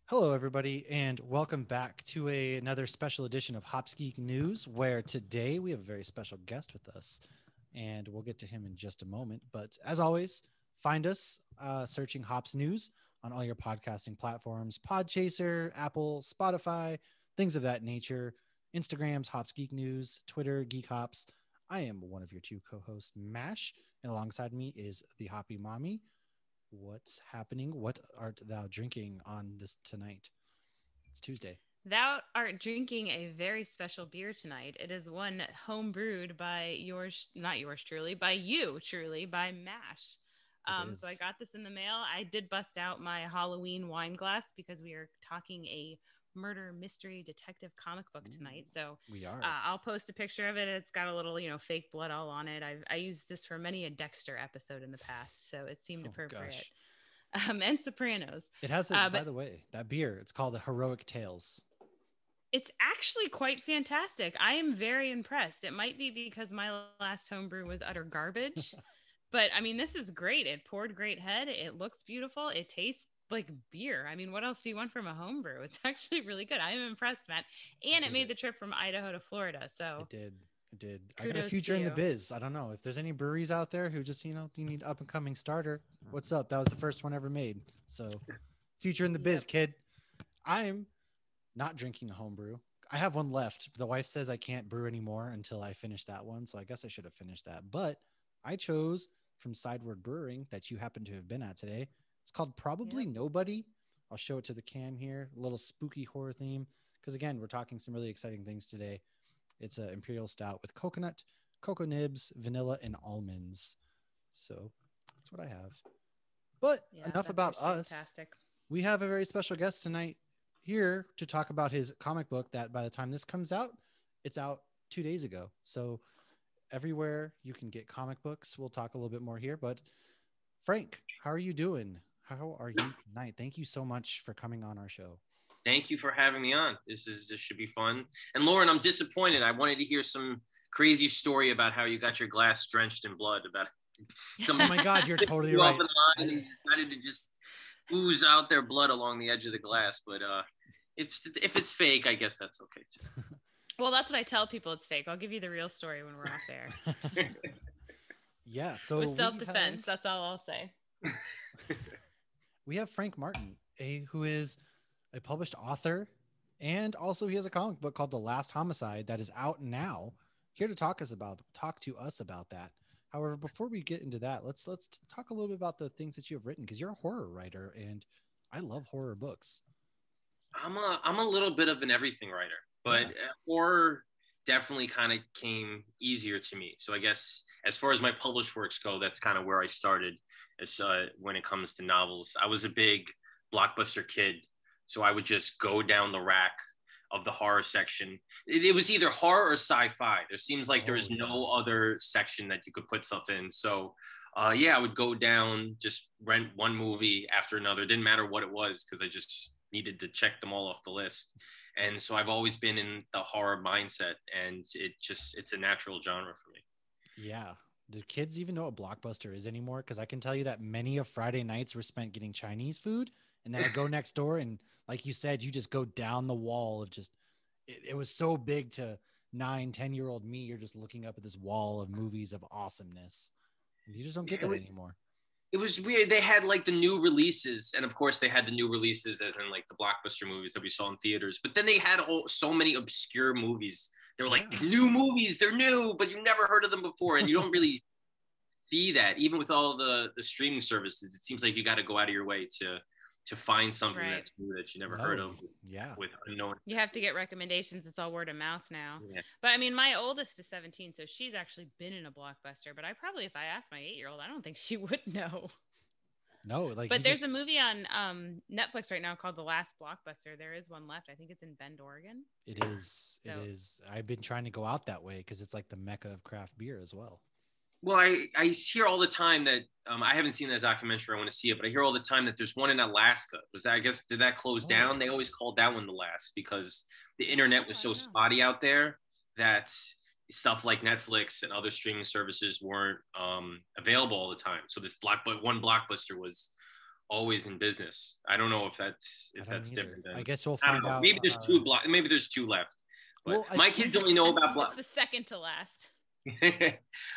Hello, everybody, and welcome back to another special edition of Hops Geek News, where today we have a very special guest with us, and we'll get to him in just a moment. But as always, find us searching Hops News on all your podcasting platforms: Podchaser, Apple, Spotify, things of that nature. Instagram's Hops Geek News, Twitter Geek Hops. I am one of your two co-hosts, Mash, and alongside me is the Hoppy Mommy. What's happening? What art thou drinking on this tonight? It's Tuesday. Thou art drinking a very special beer tonight. It is one home brewed by not yours truly, by you truly, by Mash. It So I is. got this in the mail. I did bust out my Halloween wine glass because we are talking a murder mystery detective comic book tonight. So We are. I'll post a picture of it. It's got a little, fake blood all on it. I used this for many a Dexter episode in the past, so it seemed Oh appropriate. gosh. And Sopranos. It has a, by But the way, that beer, it's called the Heroic Tales. it's actually quite fantastic. I am very impressed. It might be because my last homebrew was utter garbage, but I mean, this is great. It poured great head. It looks beautiful. It tastes like beer. I mean, what else do you want from a homebrew? It's actually really good. I am impressed, Matt. And it Did made the it. trip from Idaho to Florida. So It did. It did. I got a kudos to future in the you. biz. I don't know if there's any breweries out there who just, you need up and coming starter. What's up? That was the first one ever made. So, future in the biz, Yep. kid. I'm not drinking a homebrew. I have one left. The wife says I can't brew anymore until I finish that one. So I guess I should have finished that. But I chose from Sideward Brewing that you happen to have been at today. It's called Probably Yep. Nobody. I'll show it to the cam here. A little spooky horror theme. Because again, we're talking some really exciting things today. It's an imperial stout with coconut, cocoa nibs, vanilla, and almonds. So that's what I have. But Yeah, enough that about beer's us. fantastic. We have a very special guest tonight here to talk about his comic book that by the time this comes out, it's out 2 days ago. So everywhere you can get comic books, we'll talk a little bit more here. But Frank, how are you doing? How are you tonight? Thank you so much for coming on our show. Thank you for having me on. This should be fun. And Lauren, I'm disappointed. I wanted to hear some crazy story about how you got your glass drenched in blood. About Oh somebody my God, you're totally you up right. in line and you decided to just ooze out their blood along the edge of the glass. But if it's fake, I guess that's okay too. Well, that's what I tell people. It's fake. I'll give you the real story when we're off air. Yeah, so With self-defense, that's all I'll say. we have Frank Martin, who is a published author, and also he has a comic book called The Last Homicide that is out now. Here to talk to us about that. However, before we get into that, let's talk a little bit about the things that you have written because you're a horror writer, and I love horror books. I'm a little bit of an everything writer, but Yeah. horror definitely kind of came easier to me. So I guess as far as my published works go, that's kind of where I started. As when it comes to novels, I was a big blockbuster kid, so I would just go down the rack of the horror section. It was either horror or sci-fi. There seems like there Oh is yeah. no other section that you could put stuff in. So yeah, I would go down, just rent one movie after another. It didn't matter what it was because I just needed to check them all off the list. And so I've always been in the horror mindset, and it's a natural genre for me. Yeah. Do kids even know what Blockbuster is anymore? Because I can tell you that many of Friday nights were spent getting Chinese food. And then I go next door and, like you said, you just go down the wall of just, it was so big to 9, 10-year-old me. You're just looking up at this wall of movies of awesomeness. And you just don't get Yeah, that anymore. it was weird. They had like the new releases, and of course they had the new releases as in like the blockbuster movies that we saw in theaters. But then they had so many obscure movies. They were like Yeah. new movies, they're new, but you've never heard of them before, and you don't really see that. Even with all the streaming services, it seems like you got to go out of your way to find something Right. that's new that you never heard No. of Yeah. with unknown. You have to get recommendations. It's all word of mouth now. Yeah. But I mean, my oldest is 17, so she's actually been in a blockbuster. But I probably, if I asked my 8-year-old, I don't think she would know. No, like you But there's a just, movie on Netflix right now called The Last Blockbuster. There is one left. I think it's in Bend, Oregon. it is, it So is. I've been trying to go out that way because it's like the mecca of craft beer as well. Well, I hear all the time that I haven't seen that documentary. I want to see it, but I hear all the time that there's one in Alaska. Was that, I guess, did that close Oh, down? They always called that one the last because the internet was I so don't know. spotty out there that stuff like Netflix and other streaming services weren't available all the time. So this one blockbuster always in business. I don't know if that's different. I guess we'll I don't find know. out. Maybe there's two left. But Well, my kids only know about It's the second to last.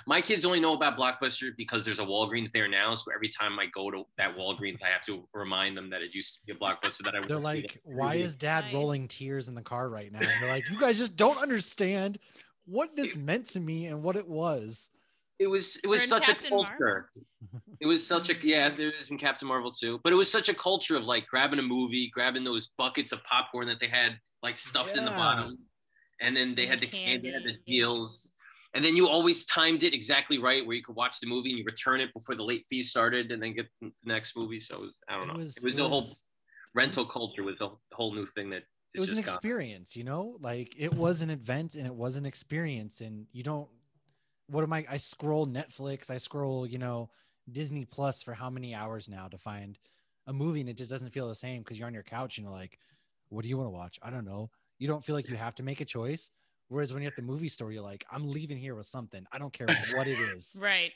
My kids only know about Blockbuster because there's a Walgreens there now. So every time I go to that Walgreens, I have to remind them that it used to be a Blockbuster that I They're like, why is Dad rolling tears in the car right now? And you're like, you guys just don't understand what this meant to me and what it was. It was such Captain a culture. It was such a there is in Captain Marvel too, but it was such a culture of like grabbing a movie, grabbing those buckets of popcorn that they had like stuffed in the bottom, and then they had the candy, they had the deals. And then you always timed it exactly right where you could watch the movie and you return it before the late fee started and then get the next movie. So it was, I don't know. It was a whole rental culture was a whole new thing that it was an experience, you know, like it was an event and it was an experience. And you don't, I scroll Netflix, I scroll, you know, Disney Plus for how many hours now to find a movie, and it just doesn't feel the same because you're on your couch and you're like, what do you want to watch? I don't know. You don't feel like you have to make a choice. Whereas when you're at the movie store, you're like, I'm leaving here with something. I don't care what it is. Right.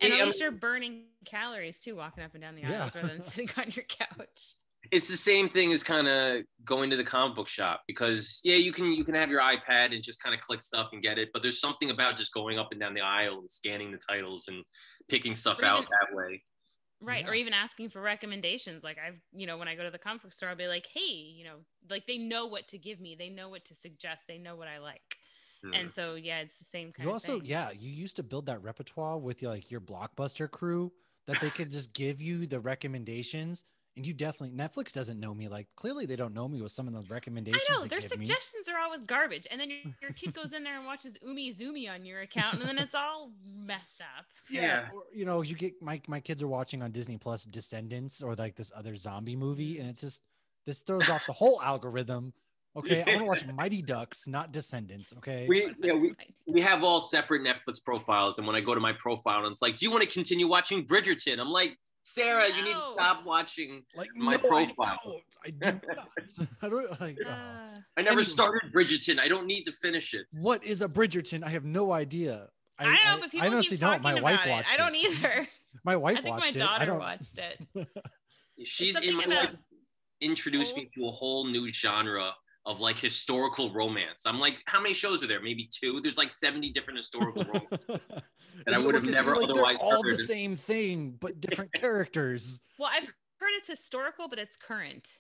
And at least you're burning calories too, walking up and down the aisles rather than sitting on your couch. It's the same thing as kind of going to the comic book shop because you can have your iPad and just kind of click stuff and get it. But there's something about just going up and down the aisle and scanning the titles and picking stuff out that way. Right. Yeah. Or even asking for recommendations. Like when I go to the comic book store, I'll be like, hey, like they know what to give me. They know what to suggest. They know what I like. And so, it's the same kind of thing. You used to build that repertoire with your Blockbuster crew that they could just give you the recommendations. And you definitely, Netflix doesn't know me. Like, clearly they don't know me with some of those recommendations. I know, their suggestions are always garbage. And then your kid goes in there and watches Umi Zoomy on your account, and then it's all messed up. Yeah. Or, you get, my kids are watching on Disney Plus Descendants or like this other zombie movie. And it's just, this throws off the whole algorithm. Okay. I want to watch Mighty Ducks, not Descendants. Okay. We have all separate Netflix profiles. And when I go to my profile and it's like, do you want to continue watching Bridgerton? I'm like, Sarah, you need to stop watching my profile. I do not. I never started Bridgerton. I don't need to finish it. What is a Bridgerton? I have no idea. I don't know, but people keep talking my wife about watched it. I don't either. My wife watched it. I think my daughter watched it. My wife introduced me to a whole new genre of like historical romance. I'm like, how many shows are there? Maybe 2. There's like 70 different historical romance. And I would have never otherwise all the same thing, but different characters. Well, I've heard it's historical, but it's current.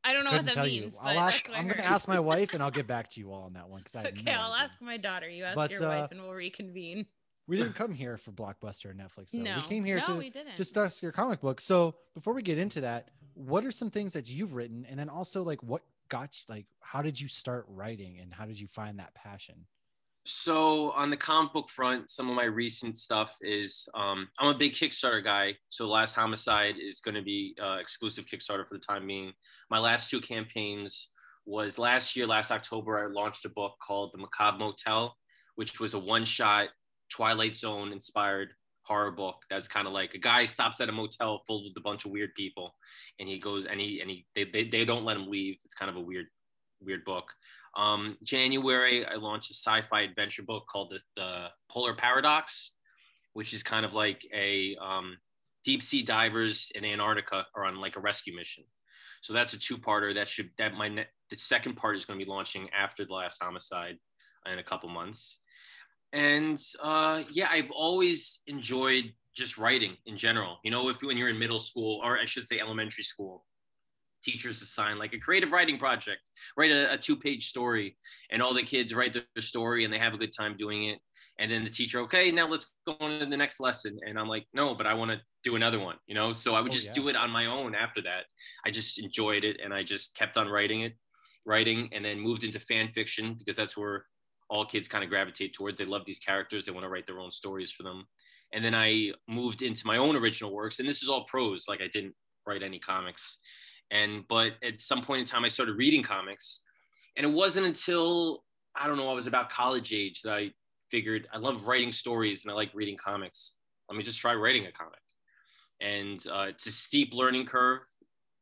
I don't know what that means. I'm going to ask my wife, and I'll get back to you all on that one. I'll ask my daughter. You ask your wife, and we'll reconvene. We didn't come here for Blockbuster or Netflix, though. No, we came here to discuss your comic book. So before we get into that, what are some things that you've written? And then also, like, what got you, like, how did you start writing, and how did you find that passion? So on the comic book front, some of my recent stuff is I'm a big Kickstarter guy. So Last Homicide is going to be exclusive Kickstarter for the time being. My last 2 campaigns was last October, I launched a book called The Macabre Motel, which was a one-shot Twilight Zone inspired horror book. That's kind of like a guy stops at a motel full with a bunch of weird people, and he goes and they don't let him leave. It's kind of a weird book. January, I launched a sci-fi adventure book called the Polar Paradox, which is kind of like a deep sea divers in Antarctica are on like a rescue mission. So that's a 2-parter. The second part is going to be launching after The Last Homicide in a couple months. And I've always enjoyed just writing in general. When you're in middle school, or I should say elementary school, teachers assign like a creative writing project, write a 2-page story, and all the kids write their story and they have a good time doing it. And then the teacher, okay, now let's go on to the next lesson. And I'm like, no, but I want to do another one, So I would do it on my own after that. I just enjoyed it. And I just kept on writing, and then moved into fan fiction because that's where all kids kind of gravitate towards. They love these characters. They want to write their own stories for them. And then I moved into my own original works. And this is all prose. Like I didn't write any comics. But at some point in time, I started reading comics, and it wasn't until, I was about college age that I figured I love writing stories and I like reading comics. Let me just try writing a comic. And it's a steep learning curve.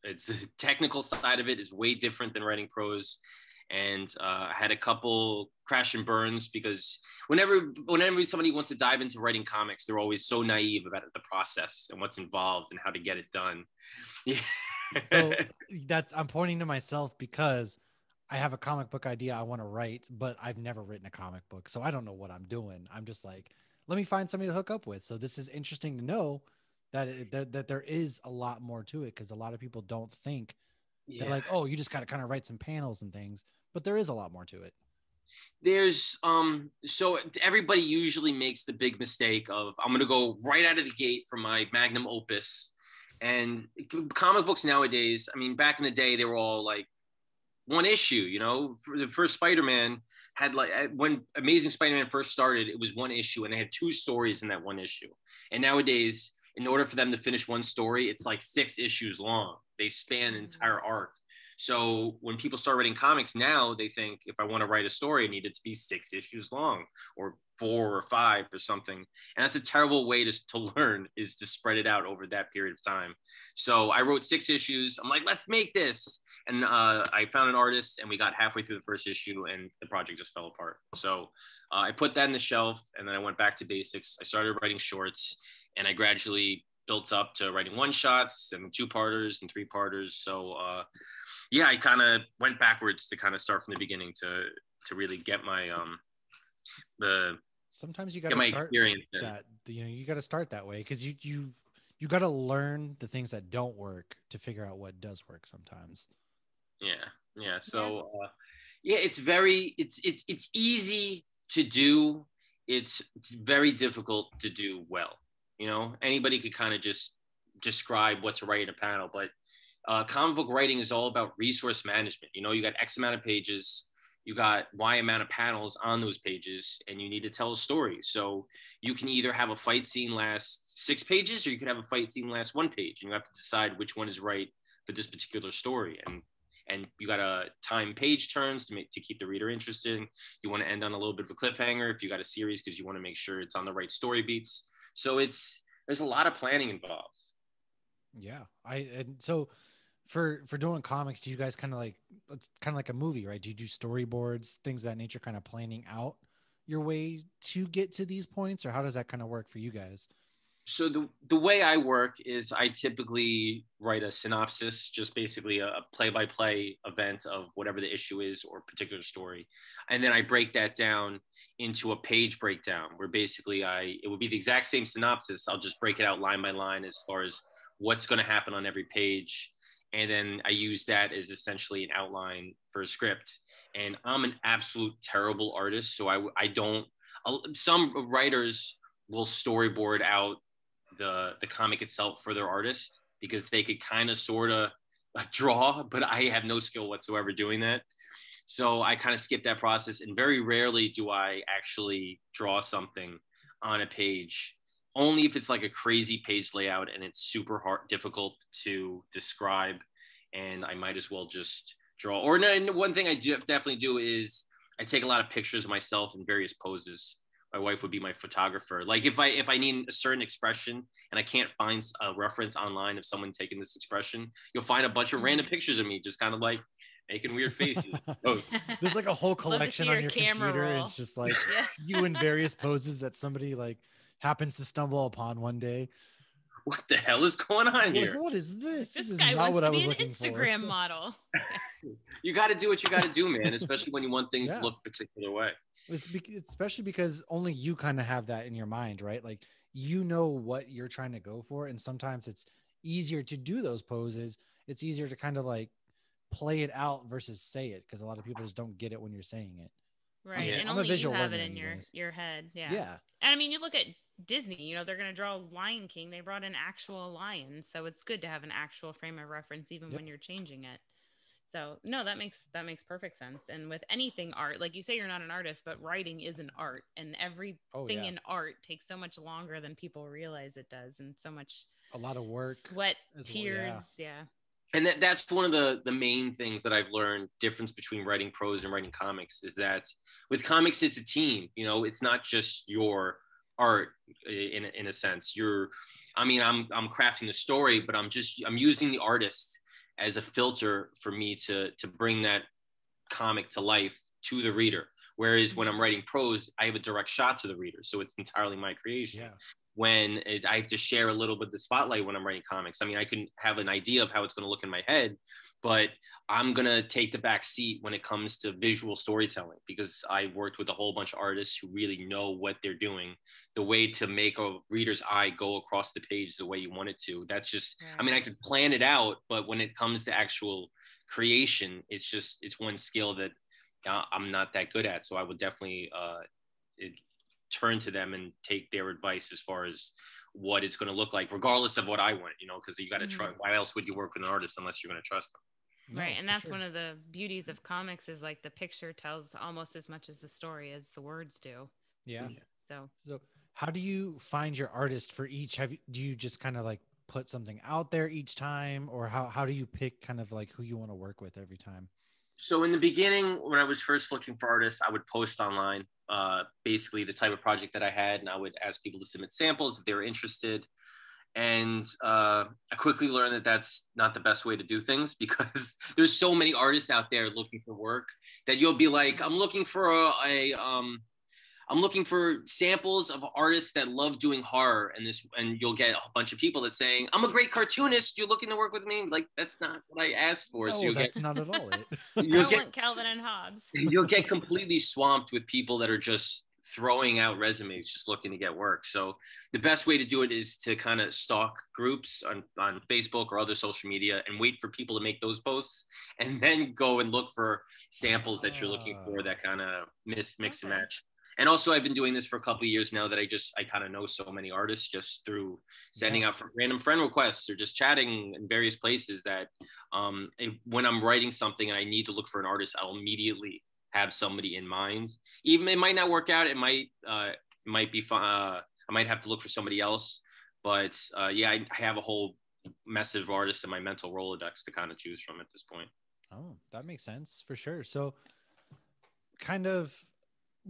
It's the technical side of it is way different than writing prose. and I had a couple crash and burns because whenever somebody wants to dive into writing comics, they're always so naive about the process and what's involved and how to get it done. Yeah. So I'm pointing to myself because I have a comic book idea I want to write, but I've never written a comic book, so I don't know what I'm doing. I'm just like, let me find somebody to hook up with. So this is interesting to know that there is a lot more to it, because a lot of people don't think. They're like, oh, you just got to kind of write some panels and things, but there is a lot more to it. There's so everybody usually makes the big mistake of, I'm gonna go right out of the gate for my magnum opus. And comic books nowadays, I mean, back in the day, they were all like one issue, you know. For the first Spider-Man had, like, when Amazing Spider-Man first started, it was one issue and they had two stories in that one issue. And nowadays, in order for them to finish one story, it's like 6 issues long. They span an entire arc. So when people start writing comics now, they think, if I want to write a story, I need it to be 6 issues long, or 4 or 5 or something. And that's a terrible way to learn, is to spread it out over that period of time. So I wrote 6 issues. I'm like, let's make this. And I found an artist, and we got halfway through the first issue and the project just fell apart. So I put that in the shelf, and then I went back to basics. I started writing shorts, and I gradually built up to writing one-shots and 2-parters and 3-parters. So yeah, I kind of went backwards to kind of start from the beginning to really get my sometimes you got to start that, you know, you got to start that way, because you got to learn the things that don't work to figure out what does work sometimes. Yeah. So yeah, it's easy to do. It's very difficult to do well. You know, anybody could kind of just describe what to write in a panel, but comic book writing is all about resource management. You know, you got X amount of pages, you got Y amount of panels on those pages, and you need to tell a story. So you can either have a fight scene last 6 pages, or you could have a fight scene last 1 page, and you have to decide which one is right for this particular story. And you got to time page turns to keep the reader interested. You want to end on a little bit of a cliffhanger if you got a series, because you want to make sure it's on the right story beats. So there's a lot of planning involved. Yeah. And so for doing comics, do you guys kind of like, it's kind of like a movie, right? Do you do storyboards, things of that nature, kind of planning out your way to get to these points, or how does that kind of work for you guys? So the way I work is I typically write a synopsis, just basically a play-by-play event of whatever the issue is or particular story. And then I break that down into a page breakdown, where basically it would be the exact same synopsis. I'll just break it out line by line as far as what's going to happen on every page. And then I use that as essentially an outline for a script. And I'm an absolute terrible artist. So I don't, some writers will storyboard out the comic itself for their artist, because they could kind of sort of draw, but I have no skill whatsoever doing that. So I kind of skip that process, and very rarely do I actually draw something on a page, only if it's like a crazy page layout and it's super difficult to describe, and I might as well just draw. Or one thing I definitely do is I take a lot of pictures of myself in various poses. My wife would be my photographer. Like if I need a certain expression and I can't find a reference online of someone taking this expression, you'll find a bunch of random pictures of me just kind of like making weird faces. Oh. There's like a whole collection on your computer. And it's just like you in various poses that somebody like happens to stumble upon one day. What the hell is going on here? What is this? This is guy not wants what to I be was an looking Instagram for. model. You got to do what you got to do, man, especially when you want things to look a particular way. Especially because only you kind of have that in your mind, right? Like, you know what you're trying to go for. And sometimes it's easier to do those poses. It's easier to kind of like play it out versus say it, because a lot of people just don't get it when you're saying it. Right. Yeah. And only you have it in your head. Yeah. Yeah. And I mean, you look at Disney, you know, they're going to draw Lion King. They brought an actual lion. So it's good to have an actual frame of reference, even when you're changing it. So no, that makes perfect sense. And with anything art, like you say, you're not an artist, but writing is an art, and everything in art takes so much longer than people realize it does. And so much, a lot of work, sweat, tears. Yeah. And that's one of the main things that I've learned, difference between writing prose and writing comics, is that with comics, it's a team. You know, it's not just your art in a sense. I'm crafting the story, but I'm using the artist as a filter for me to bring that comic to life to the reader. Whereas when I'm writing prose, I have a direct shot to the reader. So it's entirely my creation. Yeah. I have to share a little bit of the spotlight when I'm writing comics. I mean, I can have an idea of how it's going to look in my head, but I'm going to take the back seat when it comes to visual storytelling, because I've worked with a whole bunch of artists who really know what they're doing. The way to make a reader's eye go across the page the way you want it to. That's just, Right. I mean, I could plan it out, but when it comes to actual creation, it's one skill that I'm not that good at. So I would definitely turn to them and take their advice as far as what it's going to look like, regardless of what I want, because you got to try. Why else would you work with an artist unless you're going to trust them? Right. No, And for that's sure. one of the beauties of comics is like the picture tells almost as much as the story as the words do. Yeah. So how do you find your artist for each? Do you just kind of like put something out there each time, or how do you pick kind of like who you want to work with every time? So in the beginning, when I was first looking for artists, I would post online, basically the type of project that I had, and I would ask people to submit samples if they were interested. And I quickly learned that that's not the best way to do things, because there's so many artists out there looking for work that you'll be like, I'm looking for I'm looking for samples of artists that love doing horror, and you'll get a bunch of people that saying, I'm a great cartoonist. You're looking to work with me? Like, that's not what I asked for. No, So you'll that's not at all it. I you'll don't get want Calvin and Hobbes. you'll get completely swamped with people that are just throwing out resumes, just looking to get work. So the best way to do it is to kind of stalk groups on Facebook or other social media and wait for people to make those posts, and then go and look for samples that you're looking for that kind of mix and match. And also, I've been doing this for a couple of years now that I kind of know so many artists just through sending out random friend requests or just chatting in various places that when I'm writing something and I need to look for an artist, I'll immediately have somebody in mind. Even it might not work out. It might be fun. I might have to look for somebody else. But yeah, I have a whole mess of artists in my mental Rolodex to kind of choose from at this point. Oh, that makes sense for sure. So kind of,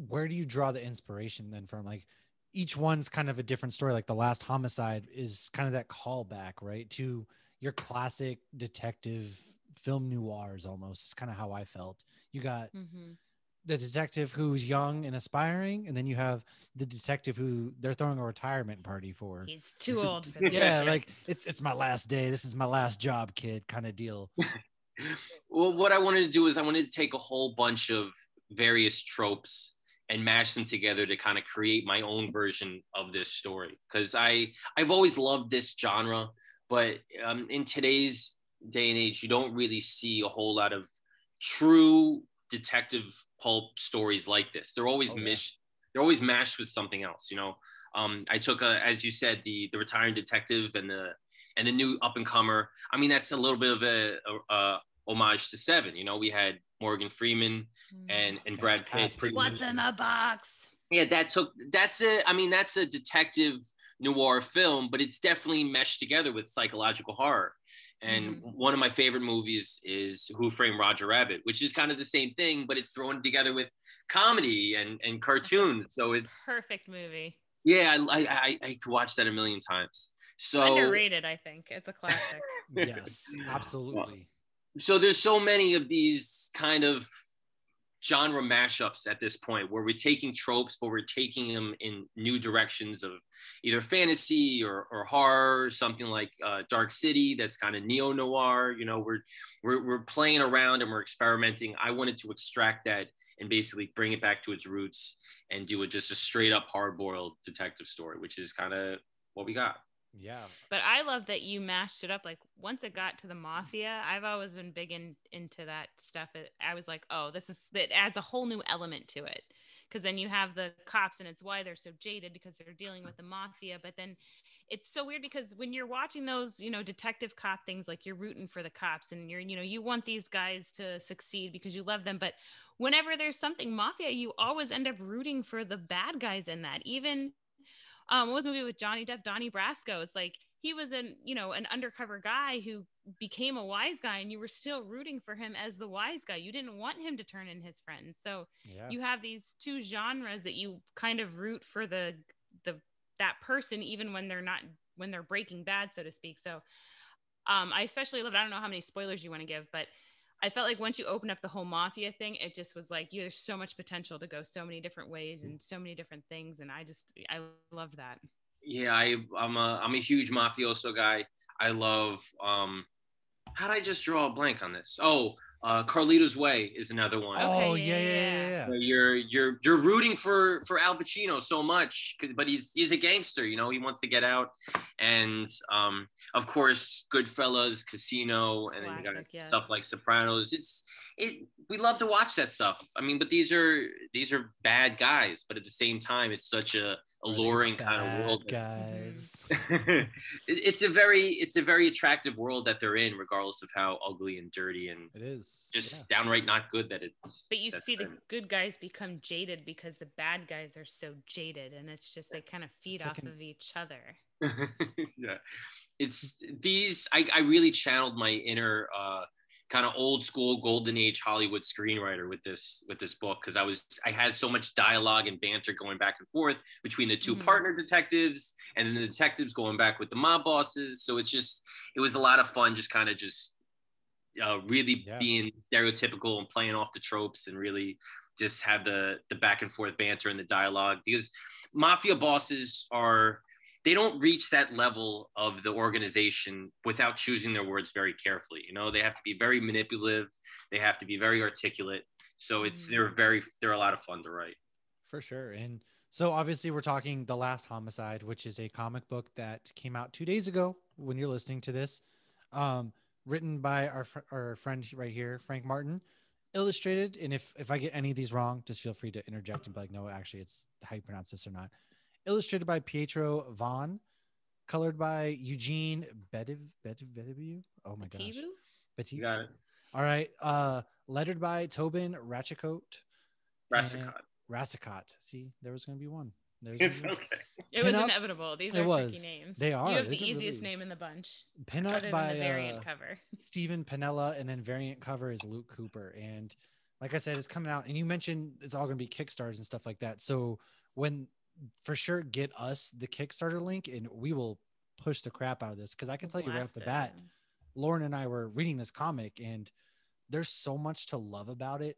where do you draw the inspiration then from? Like, each one's kind of a different story. Like the Last Homicide is kind of that callback, right, to your classic detective film noirs almost. It's kind of how I felt. You got the detective who's young and aspiring, and then you have the detective who they're throwing a retirement party for. He's too old for this. Yeah, like it's my last day. This is my last job, kid, kind of deal. Well, what I wanted to do is I wanted to take a whole bunch of various tropes and mash them together to kind of create my own version of this story. Because I've always loved this genre, but in today's day and age, you don't really see a whole lot of true detective pulp stories like this. They're always they're always mashed with something else. I took as you said, the retiring detective and the new up and comer. I mean, that's a little bit of a homage to Seven. We had Morgan Freeman and Brad Pitt. What's in the box? Yeah, that's a detective noir film, but it's definitely meshed together with psychological horror. And one of my favorite movies is Who Framed Roger Rabbit, which is kind of the same thing, but it's thrown together with comedy and cartoons. So it's perfect movie. Yeah, I could watch that a million times. So underrated, I think. It's a classic. Yes, absolutely. So there's so many of these kind of genre mashups at this point where we're taking tropes, but we're taking them in new directions of either fantasy or horror, something like Dark City that's kind of neo-noir. We're playing around and we're experimenting. I wanted to extract that and basically bring it back to its roots and do just a straight up hard-boiled detective story, which is kind of what we got. Yeah. But I love that you mashed it up. Like, once it got to the mafia, I've always been big into that stuff. I was like, oh, it adds a whole new element to it. Because then you have the cops, and it's why they're so jaded, because they're dealing with the mafia. But then it's so weird because when you're watching those, detective cop things, like you're rooting for the cops and you want these guys to succeed because you love them. But whenever there's something mafia, you always end up rooting for the bad guys in that. Even what was the movie with Johnny Depp, Donnie Brasco? It's like he was an undercover guy who became a wise guy, and you were still rooting for him as the wise guy. You didn't want him to turn in his friends. So you have these two genres that you kind of root for that person, even when they're breaking bad, so to speak. So I especially love, I don't know how many spoilers you want to give, but I felt like once you open up the whole mafia thing, it just was like, there's so much potential to go so many different ways and so many different things. And I loved that. Yeah, I'm a huge mafioso guy. I love how did I just draw a blank on this? Oh, Carlito's Way is another one. Okay, Oh yeah. Where you're rooting for Al Pacino so much, but he's a gangster, you know. He wants to get out, and of course, Goodfellas, Casino, and then you got Classic, yes. stuff like Sopranos. We love to watch that stuff. I mean, but these are bad guys, but at the same time, it's such a alluring kind of world. Guys. It's a very attractive world that they're in, regardless of how ugly and dirty and it is just downright not good that it's. But you see the good guys become jaded because the bad guys are so jaded, and it's just they kind of feed off of each other. Yeah, it's these. I really channeled my inner kind of old school golden age Hollywood screenwriter with this book, because I had so much dialogue and banter going back and forth between the two partner detectives, and then the detectives going back with the mob bosses. So it was a lot of fun, just kind of really being stereotypical and playing off the tropes, and really just have the back and forth banter and the dialogue, because mafia bosses they don't reach that level of the organization without choosing their words very carefully. You know, they have to be very manipulative. They have to be very articulate. So they're a lot of fun to write. For sure. And so obviously we're talking The Last Homicide, which is a comic book that came out 2 days ago when you're listening to this. Written by our friend right here, Frank Martin, illustrated. And if I get any of these wrong, just feel free to interject and be like, no, actually it's how you pronounce this or not. Illustrated by Pietro Vaughn, colored by Eugene Bedivu. Oh my gosh. You got it. All right. Lettered by Tobin Rassicot. See, there was going to be one. It's okay. It was inevitable. These are tricky names. They are. You have the easiest name in the bunch. Pin up by the variant cover. Stephen Piniella, and then variant cover is Luke Cooper. And like I said, it's coming out. And you mentioned it's all going to be Kickstarters and stuff like that. So for sure, get us the Kickstarter link, and we will push the crap out of this, because I can tell you right off the bat, Lauren and I were reading this comic, and there's so much to love about it.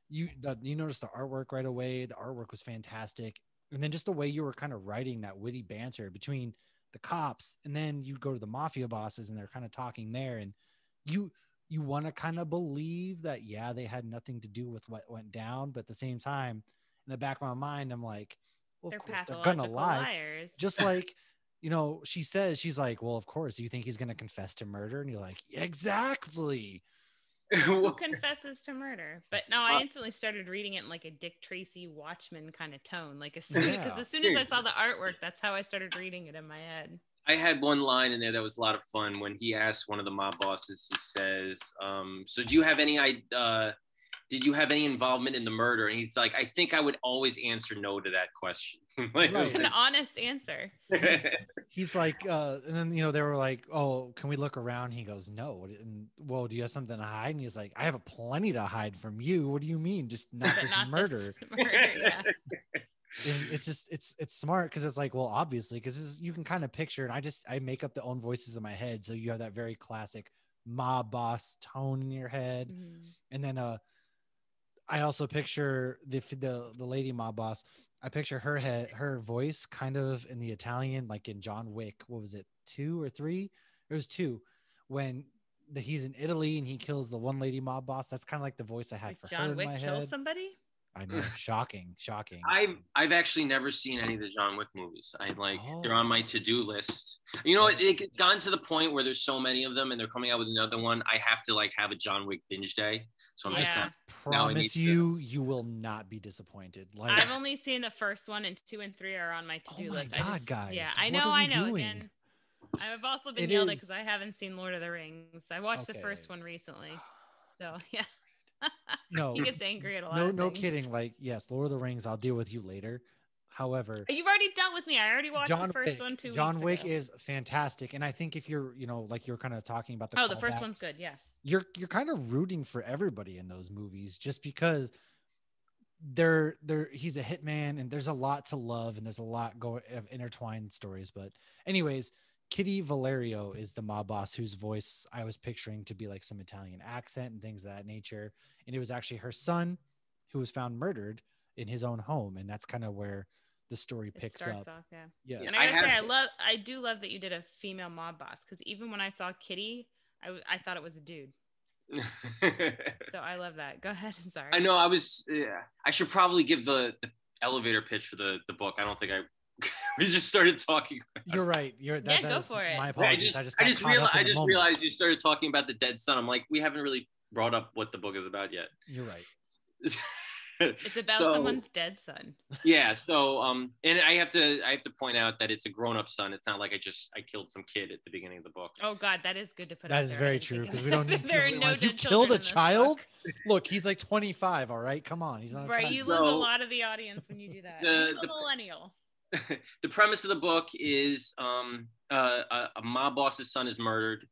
You notice the artwork right away. The artwork was fantastic. And then just the way you were kind of writing that witty banter between the cops, and then you go to the mafia bosses and they're kind of talking there, and you want to kind of believe that, they had nothing to do with what went down. But at the same time, in the back of my mind, I'm like, well, of course they're gonna lie. Liars. Just like, she says, she's like, well, of course, you think he's gonna confess to murder? And you're like, exactly. Who confesses to murder? But no, I instantly started reading it in like a Dick Tracy Watchmen kind of tone. Like as soon as I saw the artwork, that's how I started reading it in my head. I had one line in there that was a lot of fun when he asked one of the mob bosses. He says, "So do you have any did you have any involvement in the murder?" And he's like, "I think I would always answer no to that question." It's an honest answer. He's like, and then, they were like, "Oh, can we look around?" He goes, "No." And, well, do you have something to hide? And he's like, "I have a plenty to hide from you. What do you mean? Just not this murder." Yeah. And it's just, it's smart, because it's like, well, obviously, because you can kind of picture, and I make up the own voices in my head. So you have that very classic mob boss tone in your head. And then, I also picture the lady mob boss. I picture her voice kind of in the Italian, like in John Wick. What was it, 2 or 3? It was 2, when he's in Italy and he kills the one lady mob boss. That's kind of like the voice I had for John her Wick in my kill head. somebody? I know, shocking. I've actually never seen any of the John Wick movies. They're on my to-do list. It's gotten to the point where there's so many of them, and they're coming out with another one. I have to have a John Wick binge day. So I'm just promise you will not be disappointed. I've only seen the first one, and 2 and 3 are on my to-do list. God, guys! Yeah, I know. Again, I've also been yelled at because I haven't seen Lord of the Rings. I watched the first one recently, so yeah. No, he gets angry at a lot. No kidding. Yes, Lord of the Rings. I'll deal with you later. However, you've already dealt with me. I already watched the first one 2 weeks ago. John Wick is fantastic, and I think if you're, like you're kind of talking about the first one's good. Yeah, you're kind of rooting for everybody in those movies, just because he's a hitman, and there's a lot to love, and there's a lot of intertwined stories. But anyways, Kitty Valerio is the mob boss whose voice I was picturing to be like some Italian accent and things of that nature. And it was actually her son who was found murdered in his own home. And that's kind of where the story picks up. Off, yeah. Yes. And I gotta say, I do love that you did a female mob boss, because even when I saw Kitty, I thought it was a dude. So I love that. Go ahead. I'm sorry. I know I should probably give the elevator pitch for the book. I don't think we just started talking. You're right. Go for it. My apologies. I just realized you started talking about the dead son. I'm like, we haven't really brought up what the book is about yet. You're right. It's about someone's dead son. Yeah. So and I have to point out that it's a grown-up son. It's not like I killed some kid at the beginning of the book. Oh God, that is good to put. That is very true, because we don't need. There are no you killed a child. Look, he's like 25. All right, come on, he's not a child. You lose a lot of the audience when you do that. He's a millennial. The premise of the book is a mob boss's son is murdered,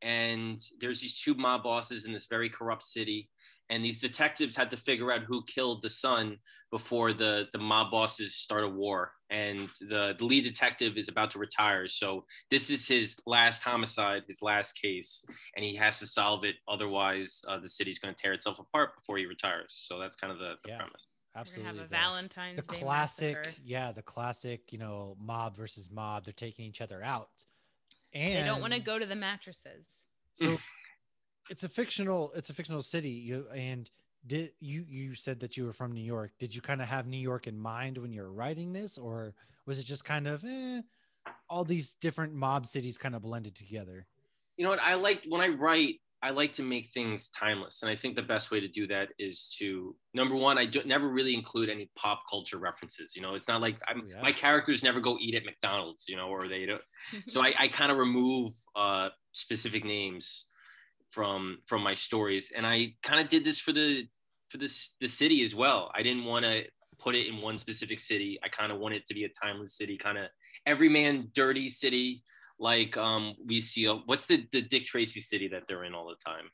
and there's these two mob bosses in this very corrupt city. And these detectives had to figure out who killed the son before the mob bosses start a war. And the lead detective is about to retire. So this is his last homicide, his last case, and he has to solve it. Otherwise, the city's going to tear itself apart before he retires. So that's kind of the premise. Absolutely. Have a Valentine's Day classic, massacre. The classic, mob versus mob. They're taking each other out. And they don't want to go to the mattresses. So it's a fictional city. You said that you were from New York. Did you kind of have New York in mind when you were writing this, or was it just kind of all these different mob cities kind of blended together? You know what? When I write, I like to make things timeless. And I think the best way to do that is to, number one, never really include any pop culture references. It's not like my characters never go eat at McDonald's, or they don't. So I kind of remove specific names from my stories. And I kind of did this for the city as well. I didn't want to put it in one specific city. I kind of want it to be a timeless city, kind of everyman dirty city. Like we see what's the Dick Tracy city that they're in all the time?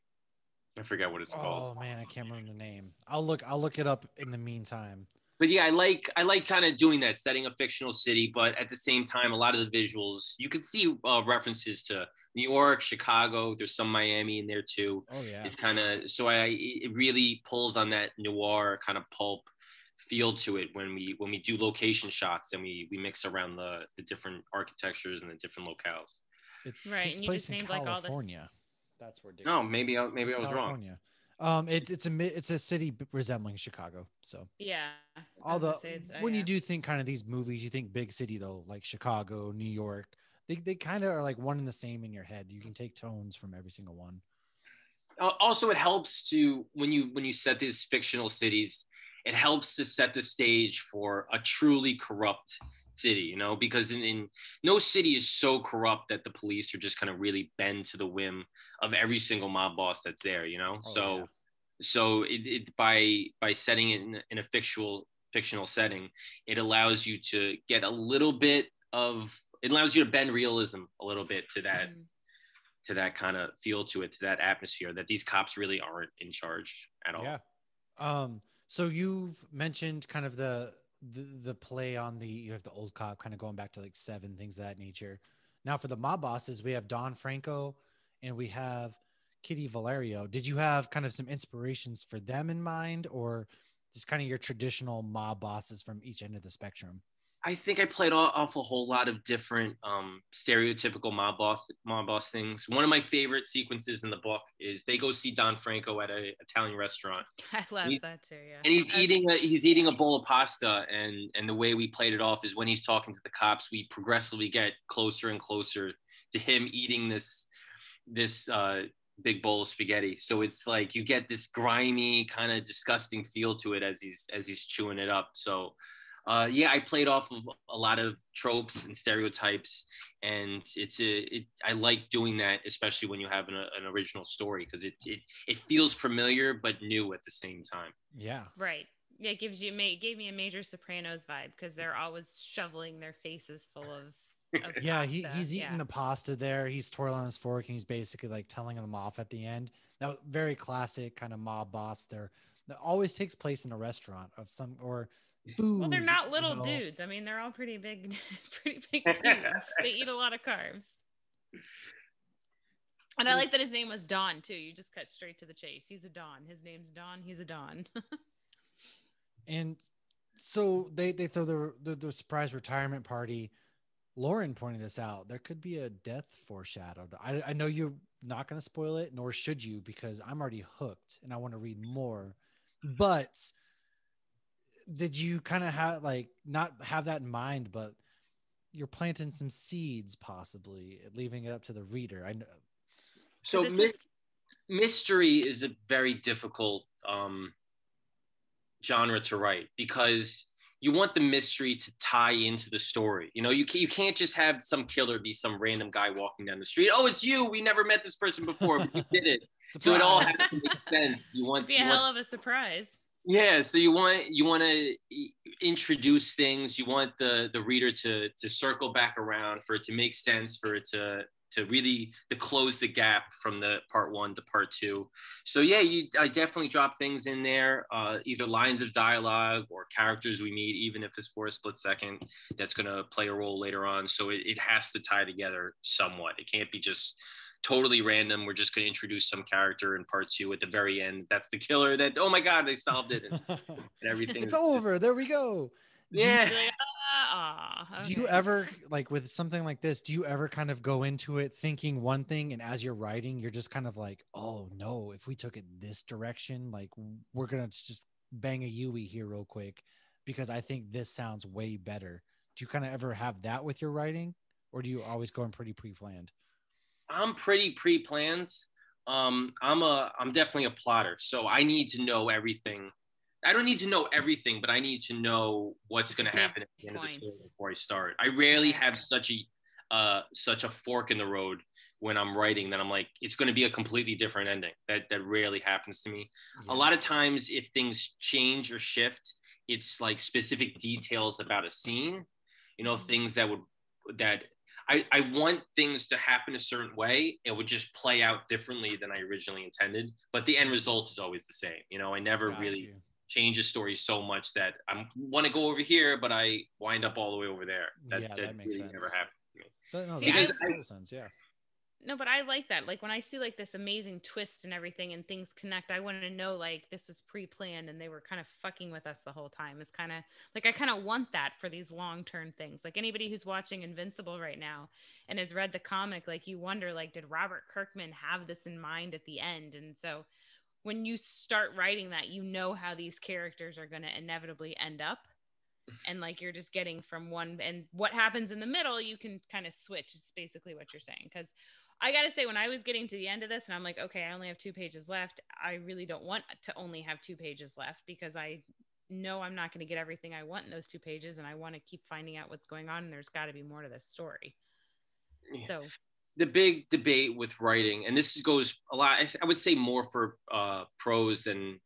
I forget what it's called. Oh man, I can't remember the name. I'll look it up in the meantime. But yeah, I like kind of doing that, setting a fictional city, but at the same time, a lot of the visuals you could see references to New York, Chicago. There's some Miami in there too. Oh yeah. It's kind of it really pulls on that noir kind of pulp feel to it when we do location shots and we mix around the different architectures and the different locales. It takes and you place just in named California. like all this. That's where. No, maybe I was wrong. It's a city resembling Chicago. So yeah. When you do think kind of these movies, you think big city though, like Chicago, New York. They kind of are like one and the same in your head. You can take tones from every single one. Also, it helps to when you set these fictional cities. It helps to set the stage for a truly corrupt city, because in no city is so corrupt that the police are just going to really bend to the whim of every single mob boss that's there, So it by setting it in a fictional setting, it allows you to get it allows you to bend realism a little bit to that kind of feel to it, to that atmosphere that these cops really aren't in charge at all. Yeah. So you've mentioned kind of the play on you have the old cop kind of going back to like Seven, things of that nature. Now for the mob bosses, we have Don Franco and we have Kitty Valerio. Did you have kind of some inspirations for them in mind, or just kind of your traditional mob bosses from each end of the spectrum? I think I played off a whole lot of different stereotypical mob boss things. One of my favorite sequences in the book is they go see Don Franco at an Italian restaurant. I love that too, yeah. And he's eating a bowl of pasta, and the way we played it off is when he's talking to the cops, we progressively get closer and closer to him eating this big bowl of spaghetti. So it's like you get this grimy kind of disgusting feel to it as he's chewing it up. So I played off of a lot of tropes and stereotypes, and I like doing that, especially when you have an original story, because it feels familiar but new at the same time. Yeah, right. Yeah, it gave me a major Sopranos vibe, because they're always shoveling their faces full of yeah, he's eating the pasta there. He's twirling on his fork, and he's basically like telling them off at the end. Now, very classic kind of mob boss there. That always takes place in a restaurant of some or food. Well, they're not little dudes. I mean, they're all pretty big dudes. They eat a lot of carbs. And I like that his name was Don too. You just cut straight to the chase. He's a Don. His name's Don. He's a Don. And so they throw the surprise retirement party. Lauren pointed this out. There could be a death foreshadowed. I know you're not going to spoil it, nor should you, because I'm already hooked and I want to read more. But did you kind of have not have that in mind, but you're planting some seeds, possibly leaving it up to the reader? I know. So mystery is a very difficult genre to write, because you want the mystery to tie into the story. You know, you can't just have some killer be some random guy walking down the street. Oh, it's you. We never met this person before, but you did it. So it all has to make sense. It'd be a hell of a surprise. Yeah, so you want to introduce things. You want the reader to circle back around, for it to make sense, for it to really to close the gap from the part 1 to part 2. So yeah, I definitely drop things in there, either lines of dialogue or characters we meet, even if it's for a split second, that's going to play a role later on. So it has to tie together somewhat. It can't be just totally random. We're just going to introduce some character in part 2 at the very end. That's the killer. That, oh my God, they solved it, and everything. It's over. There we go. Yeah. Okay. Do you ever, like with something like this, do you ever kind of go into it thinking one thing, and as you're writing, you're just kind of like, oh no, if we took it this direction, like we're going to just bang a Yui here real quick because I think this sounds way better. Do you kind of ever have that with your writing, or do you always go in pretty pre-planned? I'm pretty pre-planned. I'm definitely a plotter, so I need to know everything. I don't need to know everything, but I need to know what's going to happen at the end of the story before I start. I rarely have such a fork in the road when I'm writing that I'm like, it's going to be a completely different ending. That rarely happens to me. Yeah. A lot of times, if things change or shift, it's like specific details about a scene. You know, things that I want things to happen a certain way. It would just play out differently than I originally intended, but the end result is always the same. You know, I never really change a story so much that I want to go over here, but I wind up all the way over there. That makes really sense. Never happened to me. No, that makes total sense. Yeah. No, but I like that. Like when I see like this amazing twist and everything and things connect, I want to know like this was pre-planned and they were kind of fucking with us the whole time. It's kind of like, I kind of want that for these long-term things. Like anybody who's watching Invincible right now and has read the comic, like you wonder, like, did Robert Kirkman have this in mind at the end? And so when you start writing that, you know how these characters are going to inevitably end up. And like you're just getting from one, and what happens in the middle, you can kind of switch. It's basically what you're saying. Because I got to say, when I was getting to the end of this and I'm like, okay, I only have 2 pages left, I really don't want to only have 2 pages left, because I know I'm not going to get everything I want in those 2 pages. And I want to keep finding out what's going on. And there's got to be more to this story. Yeah. So the big debate with writing, and this goes a lot, I would say more for prose than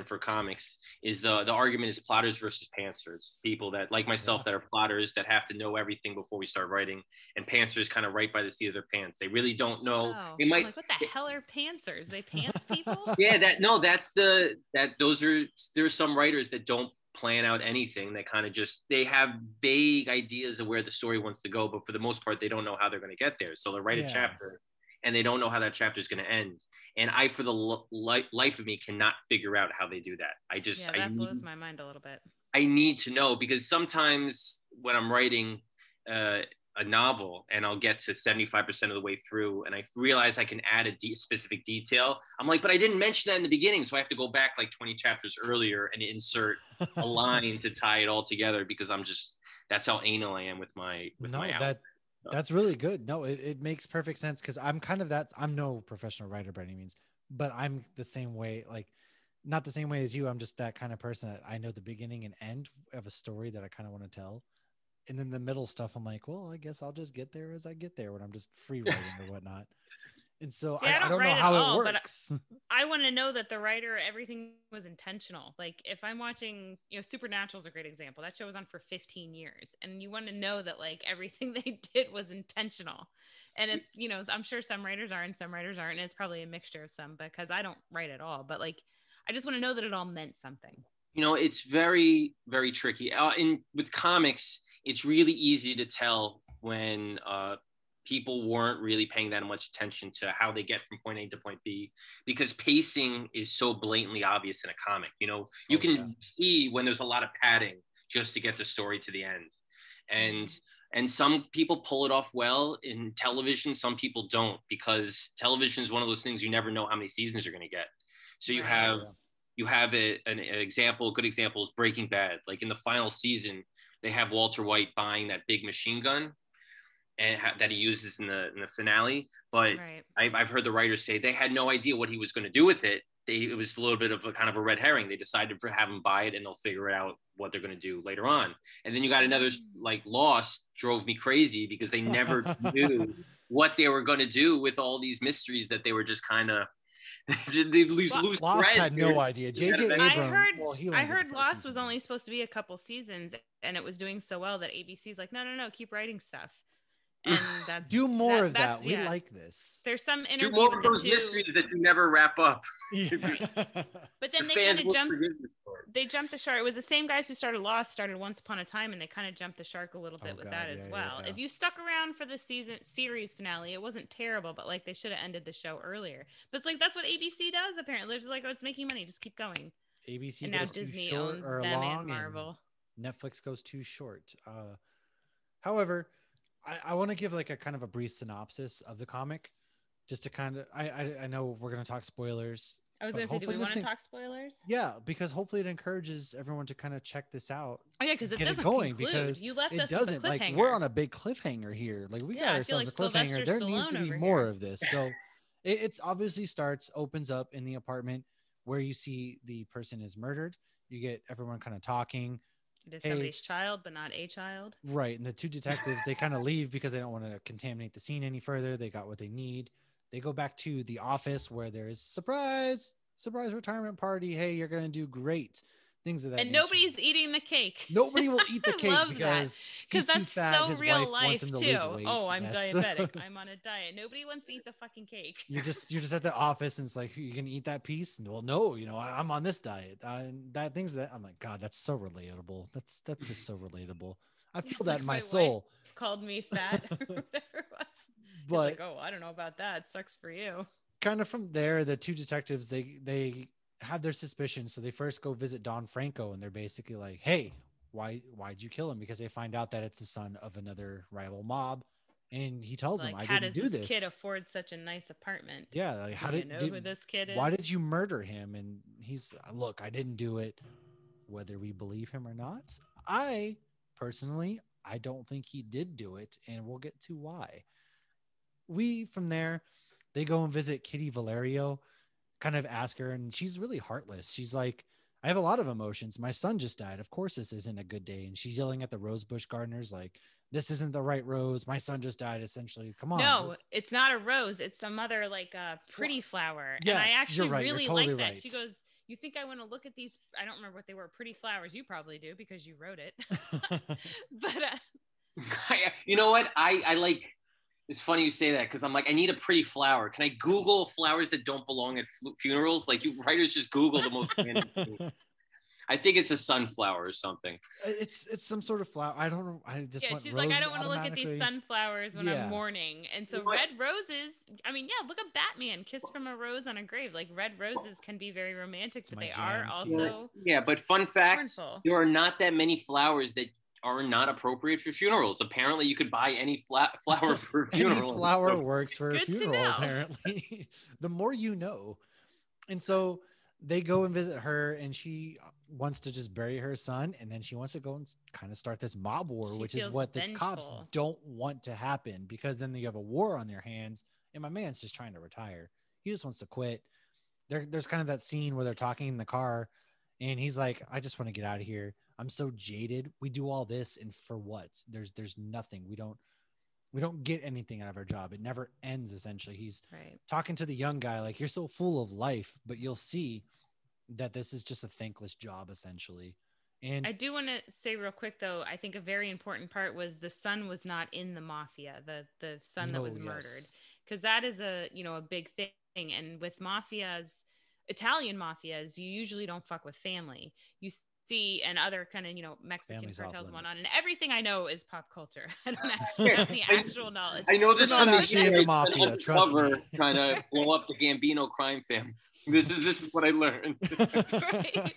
for comics, is the argument is plotters versus pantsers. People that, like myself, that are plotters that have to know everything before we start writing, and pantsers kind of write by the seat of their pants. They really don't know. Oh, they might. I'm like, what the hell are pantsers? They pants people? Yeah, there's some writers that don't plan out anything. They kind of just, they have vague ideas of where the story wants to go, but for the most part, they don't know how they're going to get there. So they'll write a chapter and they don't know how that chapter is going to end. And I, for the life of me, cannot figure out how they do that. That blows my mind a little bit. I need to know, because sometimes when I'm writing a novel and I'll get to 75% of the way through and I realize I can add a specific detail, I'm like, but I didn't mention that in the beginning. So I have to go back like 20 chapters earlier and insert a line to tie it all together, because that's how anal I am with my output. That's really good. No, it makes perfect sense, because I'm kind of I'm no professional writer by any means, but I'm the same way, like not the same way as you. I'm just that kind of person that I know the beginning and end of a story that I kind of want to tell. And then the middle stuff, I'm like, well, I guess I'll just get there as I get there when I'm just free writing or whatnot. And so I don't know how it works. I want to know that the writer, everything was intentional. Like if I'm watching, Supernatural is a great example. That show was on for 15 years. And you want to know that like everything they did was intentional. And it's, I'm sure some writers are and some writers aren't. And it's probably a mixture of some, because I don't write at all. But like, I just want to know that it all meant something. It's very, very tricky. With comics, it's really easy to tell when people weren't really paying that much attention to how they get from point A to point B, because pacing is so blatantly obvious in a comic. You know, you can see when there's a lot of padding just to get the story to the end. And some people pull it off well in television, some people don't, because television is one of those things you never know how many seasons you're going to get. So you have an example, a good example is Breaking Bad. Like in the final season, they have Walter White buying that big machine gun and that he uses in the finale. But I've heard the writers say they had no idea what he was going to do with it. It was a little bit of a kind of a red herring. They decided to have him buy it, and they'll figure it out what they're going to do later on. And then you got another, like Lost drove me crazy because they never knew what they were going to do with all these mysteries that they were just kind of they lose Lost had no idea. J.J. Abrams. I heard Lost was only supposed to be a couple seasons, and it was doing so well that ABC's like, no, keep writing stuff. And that's do more of that. We like this. There's some interview do more with of those mysteries that you never wrap up. But then they kind of jumped the shark. It was the same guys who started Lost, started Once Upon a Time, and they kind of jumped the shark a little bit with that as well. If you stuck around for the series finale, it wasn't terrible, but like they should have ended the show earlier. But it's like that's what ABC does apparently. They're just like, oh, it's making money, just keep going. ABC and now Disney owns them and Marvel. And Netflix goes too short. However, I want to give like a kind of a brief synopsis of the comic, just to kind of, I know we're going to talk spoilers. I was going to say, do we want to talk spoilers? Yeah, because hopefully it encourages everyone to kind of check this out. Oh yeah, because it doesn't conclude. Because you left us with a cliffhanger. Like we're on a big cliffhanger here. Like we got ourselves a cliffhanger. There needs to be more of this. So it's obviously opens up in the apartment where you see the person is murdered. You get everyone kind of talking. It is somebody's child, but not a child. Right. And the two detectives, they kind of leave because they don't want to contaminate the scene any further. They got what they need. They go back to the office where there's surprise retirement party. Hey, you're going to do great. Things of that. And nobody's eating the cake. Nobody will eat the cake because he's too fat. So his real wife life wants him to too. lose weight. Oh, I'm diabetic. I'm on a diet. Nobody wants to eat the fucking cake. You're just at the office and it's like, you can eat that piece. And well, no, I'm on this diet. That things that I'm like, God, that's so relatable. That's just so relatable. I feel that in my soul. Called me fat or whatever it was. But like, oh, I don't know about that. Sucks for you. Kind of from there, the two detectives, they have their suspicions. So they first go visit Don Franco and they're basically like, hey, why'd you kill him? Because they find out that it's the son of another rival mob. And he tells them, I didn't do this. How does this kid afford such a nice apartment? Yeah. Like, how did you know who this kid is? Why did you murder him? And he's, look, I didn't do it. Whether we believe him or not, I personally, I don't think he did do it. And we'll get to why. From there, they go and visit Kitty Valerio, kind of ask her, and she's really heartless. She's like, I have a lot of emotions. My son just died. Of course this isn't a good day. And she's yelling at the rosebush gardeners like, this isn't the right rose. My son just died, essentially. Come on. No, it's not a rose. It's some other like pretty flower. Yes, and I actually really totally like that. Right. She goes, you think I want to look at these? I don't remember what they were. Pretty flowers. You probably do because you wrote it. But you know what? I like, it's funny you say that because I'm like, I need a pretty flower. Can I Google flowers that don't belong at funerals? Like you writers just Google the most random thing. I think it's a sunflower or something. It's some sort of flower. I don't know. I just she's like, I don't want to look at these sunflowers when I'm mourning. And so red roses, I mean, yeah, look at Batman, Kiss from a Rose on a Grave. Like red roses can be very romantic, but they are also but fun fact, there are not that many flowers that are not appropriate for funerals. Apparently you could buy any flower for a funeral. Any flower works for a funeral, apparently. The more you know. And so they go and visit her and she wants to just bury her son. And then she wants to go and kind of start this mob war, which is what the cops don't want to happen, because then you have a war on their hands. And my man's just trying to retire. He just wants to quit. There's kind of that scene where they're talking in the car and he's like, I just want to get out of here. I'm so jaded. We do all this and for what? There's nothing. We don't get anything out of our job. It never ends. Essentially, he's talking to the young guy like, you're so full of life, but you'll see that this is just a thankless job essentially. And I do want to say real quick though, I think a very important part was the son was not in the mafia, the son that was murdered, because that is a big thing. And with mafias, Italian mafias, you usually don't fuck with family. You see, and other kind of, Mexican Family's off cartels and whatnot. And limits. everything I know is pop culture. I don't actually have any actual knowledge. I know They're this not from actually into the mafia, trust me. undercover trying to blow up the Gambino crime family. This is what I learned. Right.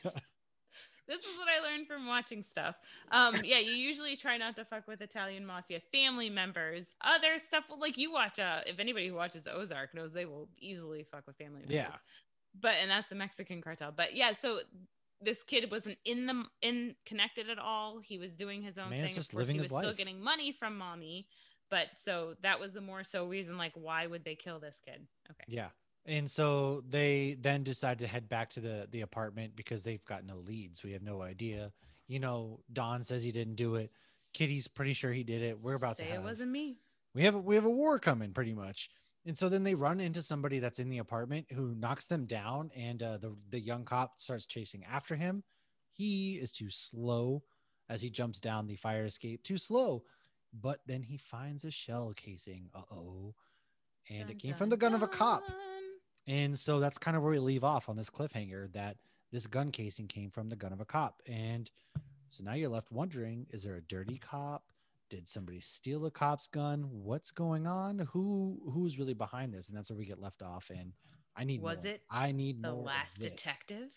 This is what I learned from watching stuff. Yeah, you usually try not to fuck with Italian mafia family members. Other stuff, like you watch, if anybody who watches Ozark knows, they will easily fuck with family members. Yeah. And that's a Mexican cartel. But yeah, so this kid wasn't connected at all. He was doing his own Man's thing. just Of course, living he was his life. still getting money from mommy. But so that was the more so reason, like, why would they kill this kid? Okay. Yeah. And so they then decide to head back to the apartment because they've got no leads. We have no idea. Don says he didn't do it. Kitty's pretty sure he did it. We're about to have. It wasn't me. We have a war coming, pretty much. And so then they run into somebody that's in the apartment who knocks them down, and the young cop starts chasing after him. He is too slow as he jumps down the fire escape. Too slow. But then he finds a shell casing. Uh-oh. And it came from the gun of a cop. And so that's kind of where we leave off on this cliffhanger, that this gun casing came from the gun of a cop. And so now you're left wondering, is there a dirty cop? Did somebody steal a cop's gun? What's going on? Who's really behind this? And that's where we get left off. And I need more. I need The more. Last Detective?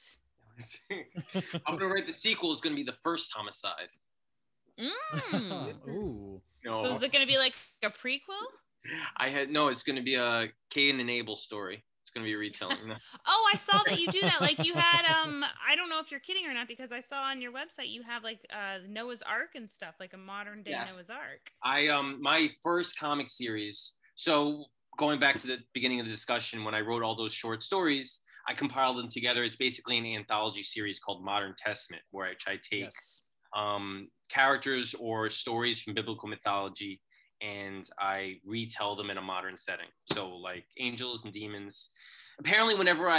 I'm going to write the sequel is going to be The First Homicide. Ooh. No. So is it going to be like a prequel? It's going to be a Cain and Abel story. It's going to be a retelling. Oh, I saw that you do that. Like you had, I don't know if you're kidding or not, because I saw on your website you have like Noah's Ark and stuff, like a modern day Noah's Ark. My first comic series. So going back to the beginning of the discussion, when I wrote all those short stories, I compiled them together. It's basically an anthology series called Modern Testament, where I take characters or stories from biblical mythology and I retell them in a modern setting. So like angels and demons. Apparently, whenever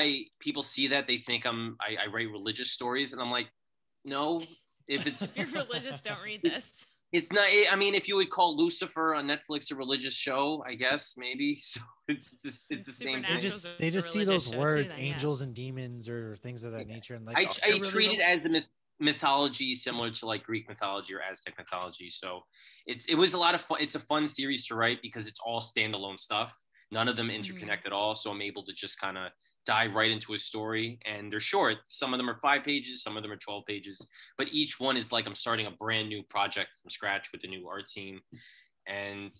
people see that, they think I write religious stories, and I'm like, no. If you're religious, don't read this. It's not. I mean, if you would call Lucifer on Netflix a religious show, I guess maybe. So it's the same thing. They just see those words, angels and demons, or things of that nature, and like I treat it as a mythology similar to like Greek mythology or Aztec mythology. So it was a lot of fun. It's a fun series to write because it's all standalone stuff. None of them interconnect at all. So I'm able to just kind of dive right into a story, and they're short. Some of them are 5 pages, some of them are 12 pages, but each one is like I'm starting a brand new project from scratch with a new art team. And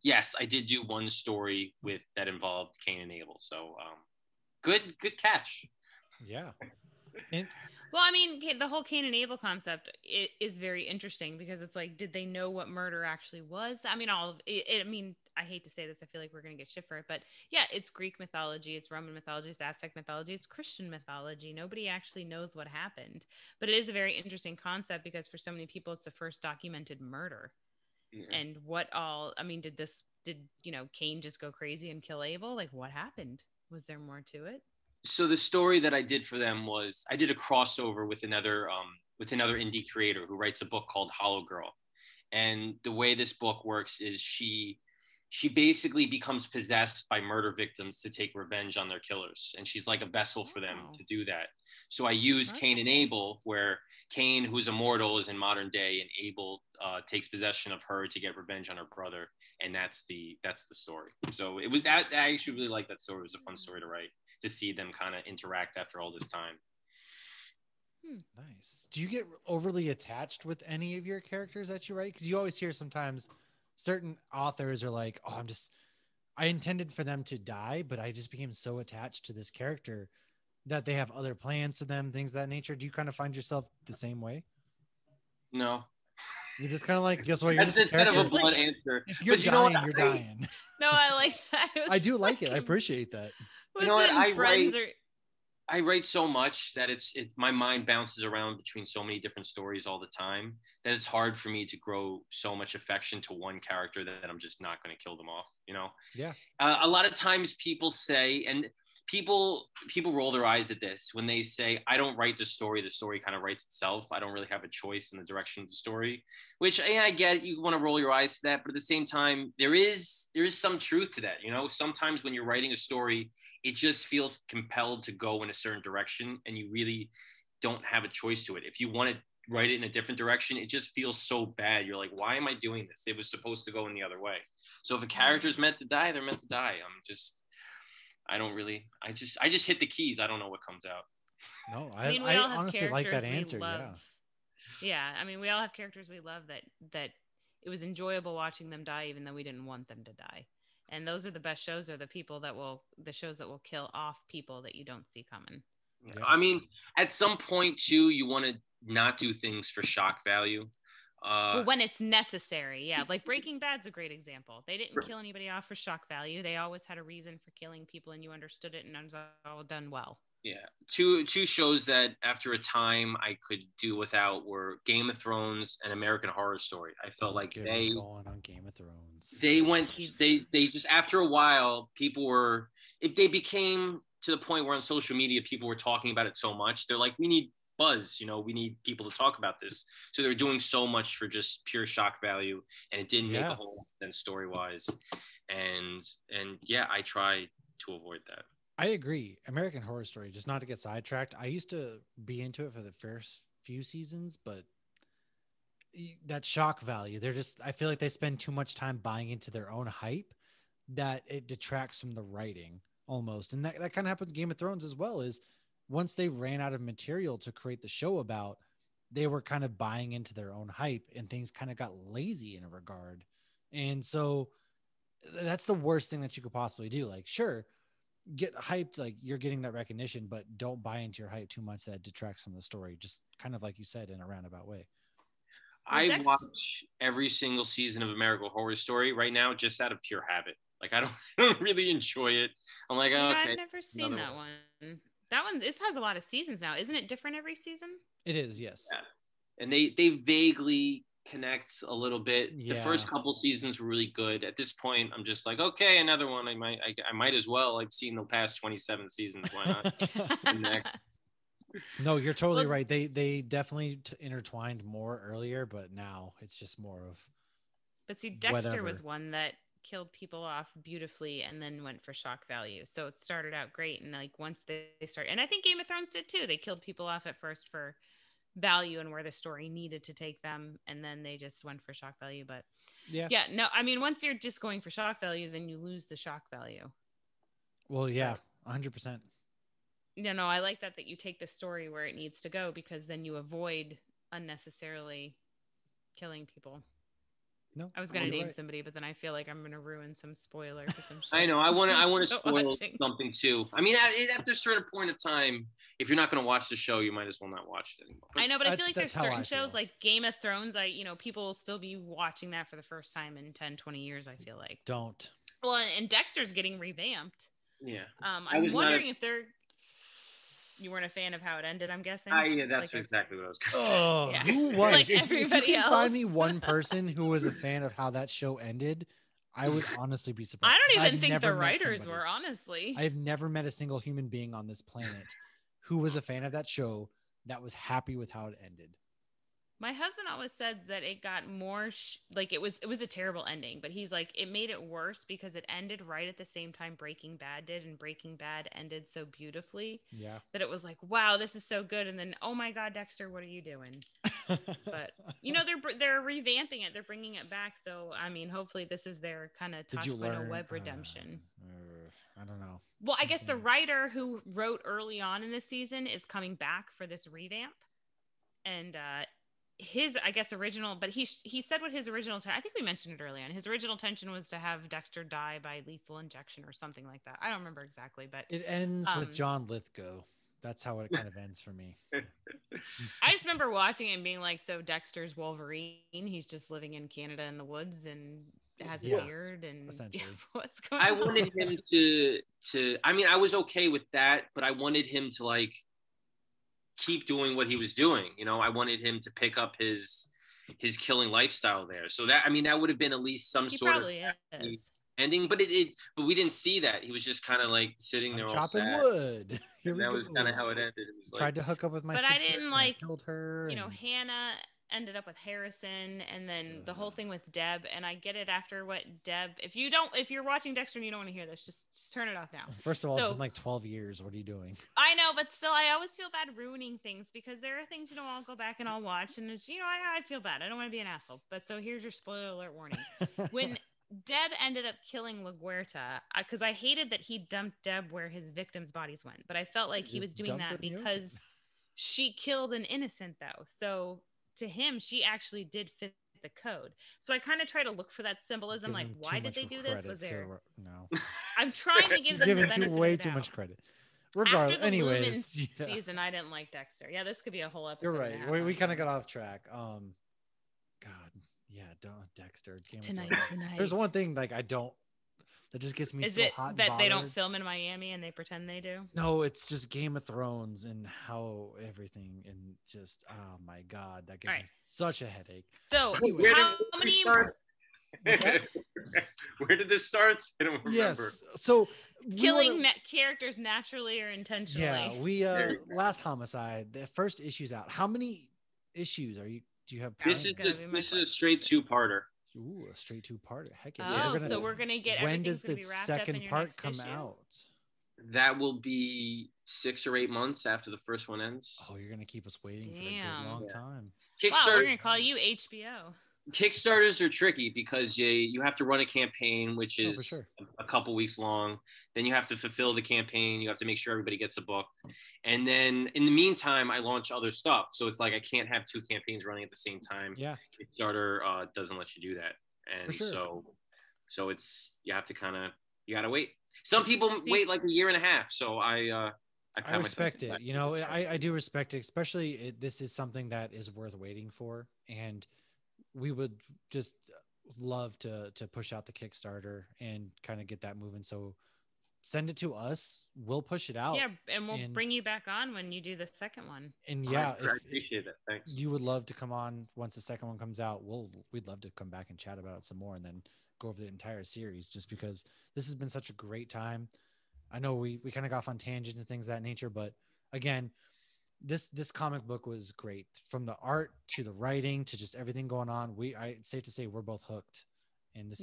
yes, I did do one story that involved Cain and Abel. So good catch. Yeah. Well, I mean, the whole Cain and Abel concept is very interesting because it's like, did they know what murder actually was? I mean, all of it. I mean, I hate to say this. I feel like we're going to get shit for it. But yeah, it's Greek mythology. It's Roman mythology. It's Aztec mythology. It's Christian mythology. Nobody actually knows what happened. But it is a very interesting concept because for so many people, it's the first documented murder. Yeah. And did Cain just go crazy and kill Abel? Like, what happened? Was there more to it? So the story that I did for them was I did a crossover with another indie creator who writes a book called Hollow Girl. And the way this book works is she basically becomes possessed by murder victims to take revenge on their killers. And she's like a vessel for them to do that. So I use Cain and Abel, where Cain, who's immortal, is in modern day, and Abel takes possession of her to get revenge on her brother. And that's the story. So it was that I actually really liked that story. It was a fun story to write, to see them kind of interact after all this time. Nice. Do you get overly attached with any of your characters that you write? Because you always hear sometimes certain authors are like, oh, I intended for them to die, but I just became so attached to this character that they have other plans to them, things of that nature. Do you kind of find yourself the same way? No. You're just kind of like, guess what? You're just kind of a blunt answer. If you're dying, you're dying. No, I like that. I do like it. I appreciate that. You know what? I write so much that it's my mind bounces around between so many different stories all the time that it's hard for me to grow so much affection to one character that I'm just not going to kill them off. Yeah. A lot of times people say, and people roll their eyes at this when they say, I don't write the story kind of writes itself. I don't really have a choice in the direction of the story, which I get. You want to roll your eyes to that, but at the same time, there is some truth to that. Sometimes when you're writing a story, it just feels compelled to go in a certain direction, and you really don't have a choice to it. If you want to write it in a different direction, it just feels so bad. You're like, why am I doing this? It was supposed to go in the other way. So if a character's meant to die, they're meant to die. I just hit the keys. I don't know what comes out. No, I mean, we I all have honestly like that characters we answer. Yeah. love. Yeah, I mean, we all have characters we love that it was enjoyable watching them die, even though we didn't want them to die. And those are the best shows, are the shows that will kill off people that you don't see coming. Yeah. I mean, at some point too, you want to not do things for shock value. Well, when it's necessary, yeah. Like Breaking Bad's a great example. They didn't kill anybody off for shock value. They always had a reason for killing people, and you understood it, and it was all done well. Yeah, two shows that after a time I could do without were Game of Thrones and American Horror Story. I felt like they going on Game of Thrones. They just after a while they became to the point where on social media people were talking about it so much. They're like, we need buzz, we need people to talk about this. So they were doing so much for just pure shock value, and it didn't make a whole lot of sense story wise. And yeah, I try to avoid that. I agree. American Horror Story, just not to get sidetracked. I used to be into it for the first few seasons, but that shock value, I feel like they spend too much time buying into their own hype that it detracts from the writing almost. And that kind of happened with Game of Thrones as well, is once they ran out of material to create the show about, they were kind of buying into their own hype and things kind of got lazy in a regard. And so that's the worst thing that you could possibly do. Like, sure, get hyped, like you're getting that recognition, but don't buy into your hype too much that detracts from the story, just kind of like you said, in a roundabout way. I watch every single season of American Horror Story right now just out of pure habit. Like I don't really enjoy it. I'm like, okay. I've never seen that one. That one, this has a lot of seasons now. Isn't it different every season? It is, yes. Yeah. And they vaguely connect a little bit. Yeah. The first couple seasons were really good. At this point, I'm just like, okay, another one. I might as well. I've seen the past 27 seasons. Why not? No, you're totally right. They definitely intertwined more earlier, but now it's just more of. But see, Dexter was one that killed people off beautifully and then went for shock value. So it started out great, and like once they start, and I think Game of Thrones did too. They killed people off at first for value and where the story needed to take them, and then they just went for shock value. But yeah, no, I mean, once you're just going for shock value, then you lose the shock value. Well, yeah, 100%. No, I like that you take the story where it needs to go, because then you avoid unnecessarily killing people. No, I was going to name somebody, but then I feel like I'm going to ruin some spoiler for some shows. I know. I want to spoil something too. I mean, after a certain point of time, if you're not going to watch the show, you might as well not watch it anymore. But I know, but I feel like there's certain shows like Game of Thrones. People will still be watching that for the first time in 10, 20 years, I feel like. Don't. Well, and Dexter's getting revamped. Yeah. I'm wondering if they're... You weren't a fan of how it ended, I'm guessing? Yeah, that's exactly what I was going to say. Oh, yeah. Who was? Like everybody if you else. Find me one person who was a fan of how that show ended, I would honestly be surprised. I don't even think the writers were, honestly. I've never met a single human being on this planet who was a fan of that show that was happy with how it ended. My husband always said that it got more it was a terrible ending, but he's like, it made it worse because it ended right at the same time Breaking Bad did, and Breaking Bad ended so beautifully. Yeah. That it was like, wow, this is so good, and then, oh my God, Dexter, what are you doing? But they're revamping it, they're bringing it back. So I mean, hopefully this is their kind of web redemption. I don't know. Well, I guess the writer who wrote early on in this season is coming back for this revamp, and his, I guess, original, but he said what his original, I think we mentioned it early on. His original intention was to have Dexter die by lethal injection or something like that. I don't remember exactly, but it ends with John Lithgow. That's how it kind of ends for me. I just remember watching it and being like, so Dexter's Wolverine. He's just living in Canada in the woods and has a beard and essentially. What's going on? I wanted him to, I mean, I was okay with that, but I wanted him to like keep doing what he was doing. I wanted him to pick up his killing lifestyle there. So that, I mean, that would have been at least some sort of ending, but but we didn't see that. He was just kind of like sitting there all sad. Wood. That was kind of how it ended. It was tried to hook up with my sister. But I didn't like, killed her. Hannah ended up with Harrison, and then the whole thing with Deb. And I get it after what Deb. If you're watching Dexter and you don't want to hear this, just turn it off now. First of all, it's been like 12 years. What are you doing? I know, but still, I always feel bad ruining things because there are things I'll go back and I'll watch, and it's I feel bad. I don't want to be an asshole. But so here's your spoiler alert warning. When Deb ended up killing LaGuerta, because I hated that he dumped Deb where his victims' bodies went, but I felt like he was doing that because she killed an innocent, though. So to him, she actually did fit the code. So I kind of try to look for that symbolism, like why did they do this? Was there? No, I'm trying to give them way too much credit. Regardless, anyways, season I didn't like Dexter. Yeah, this could be a whole episode. You're right. We kind of got off track. God, yeah, don't Dexter. Tonight's the night. There's one thing like I don't. That just gets me Is so it hot. That they don't film in Miami and they pretend they do? No, it's just Game of Thrones and how everything and just my God, that gives me such a headache. So anyway, how many? Where did this start? I don't remember. Yes, so killing characters naturally or intentionally. Yeah, we Last Homicide. The first issue's out. How many issues do you have? This is a straight two-parter. Ooh, a straight two-parter. Heck yeah! So we're gonna get. When does the second part come out? That will be 6 or 8 months after the first one ends. Oh, you're gonna keep us waiting for a good long time. Wow, we're gonna call you HBO. Kickstarters are tricky because you have to run a campaign, which is a couple weeks long. Then you have to fulfill the campaign. You have to make sure everybody gets a book. And then in the meantime, I launch other stuff. So it's like I can't have 2 campaigns running at the same time. Yeah. Kickstarter doesn't let you do that. And so it's, you have to you got to wait. Some people wait like a year and a half. So I respect it. I do respect it, especially this is something that is worth waiting for. And we would just love to push out the Kickstarter and kind of get that moving. So send it to us. We'll push it out. Yeah, and we'll bring you back on when you do the second one. And I appreciate that. Thanks. You would love to come on once the second one comes out. We'd love to come back and chat about it some more and then go over the entire series, just because this has been such a great time. I know we kind of got off on tangents and things of that nature, but again, this comic book was great, from the art to the writing to just everything going on. It's safe to say we're both hooked. And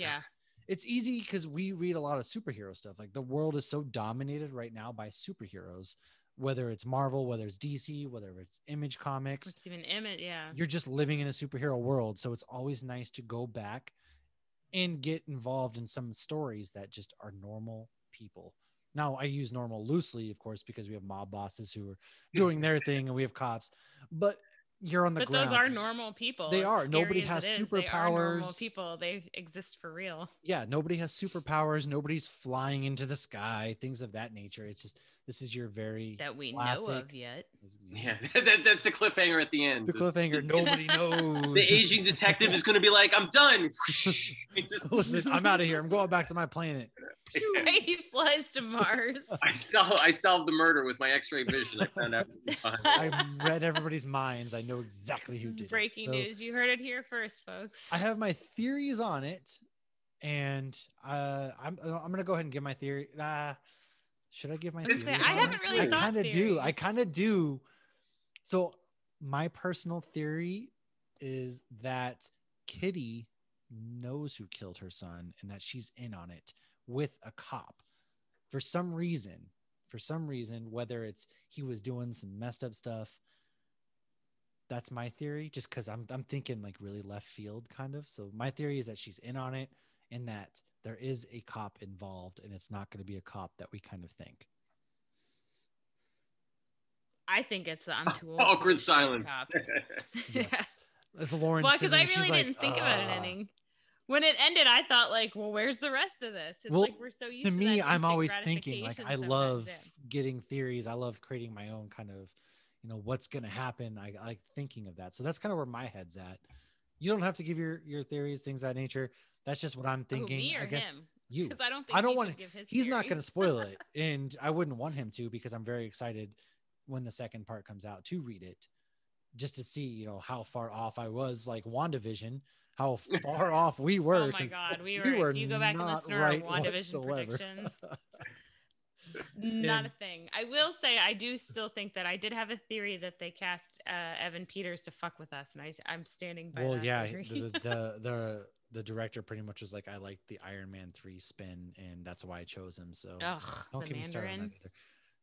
it's easy because we read a lot of superhero stuff. Like the world is so dominated right now by superheroes, whether it's Marvel, whether it's DC, whether it's Image Comics. It's even Image, yeah. You're just living in a superhero world. So it's always nice to go back and get involved in some stories that just are normal people. Now, I use normal loosely, of course, because we have mob bosses who are doing their thing and we have cops, but you're on the ground. But those are normal people. They are. Nobody has superpowers. They are normal people. They exist for real. Yeah, nobody has superpowers. Nobody's flying into the sky, things of that nature. It's just, this is your very that we classic, know of yet. Yeah, that's the cliffhanger at the end. The cliffhanger, nobody knows. The aging detective is going to be like, I'm done. Listen, I'm out of here. I'm going back to my planet. Right, he flies to Mars. I solved the murder with my X-ray vision. I found out. I read everybody's minds. I know exactly who did it. Breaking news. You heard it here first, folks. I have my theories on it, and I'm gonna go ahead and give my theory. Should I give my theories? I haven't really thought I kind of do. So my personal theory is that Kitty knows who killed her son and that she's in on it with a cop for some reason, whether it's he was doing some messed up stuff. That's my theory, just because I'm thinking like really left field kind of. So my theory is that she's in on it and that there is a cop involved, and it's not going to be a cop that we kind of think. I think it's I'm too old. Awkward silence. Cop. Yes. As Lauren, well, because I really didn't think about it ending. When it ended, I thought like, well, where's the rest of this? It's like we're so used to me, that I'm always thinking like I love getting theories. I love creating my own kind of, what's going to happen. I like thinking of that. So that's kind of where my head's at. You don't have to give your theories, things of that nature. That's just what I'm thinking. Me or I guess him? You. Because I don't want to give his. He's not going to spoil it, and I wouldn't want him to, because I'm very excited when the second part comes out to read it, just to see how far off I was, like WandaVision, how far off we were. Oh my God, we were. If you go back and listen to our WandaVision predictions. Not a thing. I will say I do still think that I did have a theory that they cast Evan Peters to fuck with us, and I'm standing by that theory. The director pretty much was like, I like the Iron Man 3 spin, and that's why I chose him. So don't get me started on that either.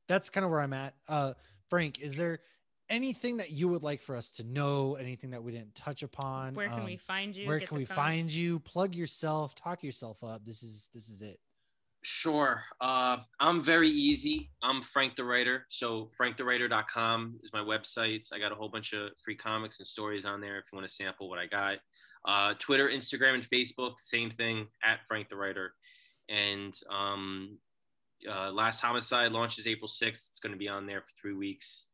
That's kind of where I'm at. Frank, is there anything that you would like for us to know? Anything that we didn't touch upon? Where can we find you? Where can we find you? Plug yourself. Talk yourself up. This is it. Sure. I'm very easy. I'm Frank the Writer. So franktherwriter.com is my website. I got a whole bunch of free comics and stories on there if you want to sample what I got. Twitter, Instagram, and Facebook, same thing, at Frank the Writer. And Last Homicide launches April 6th. It's going to be on there for 3 weeks.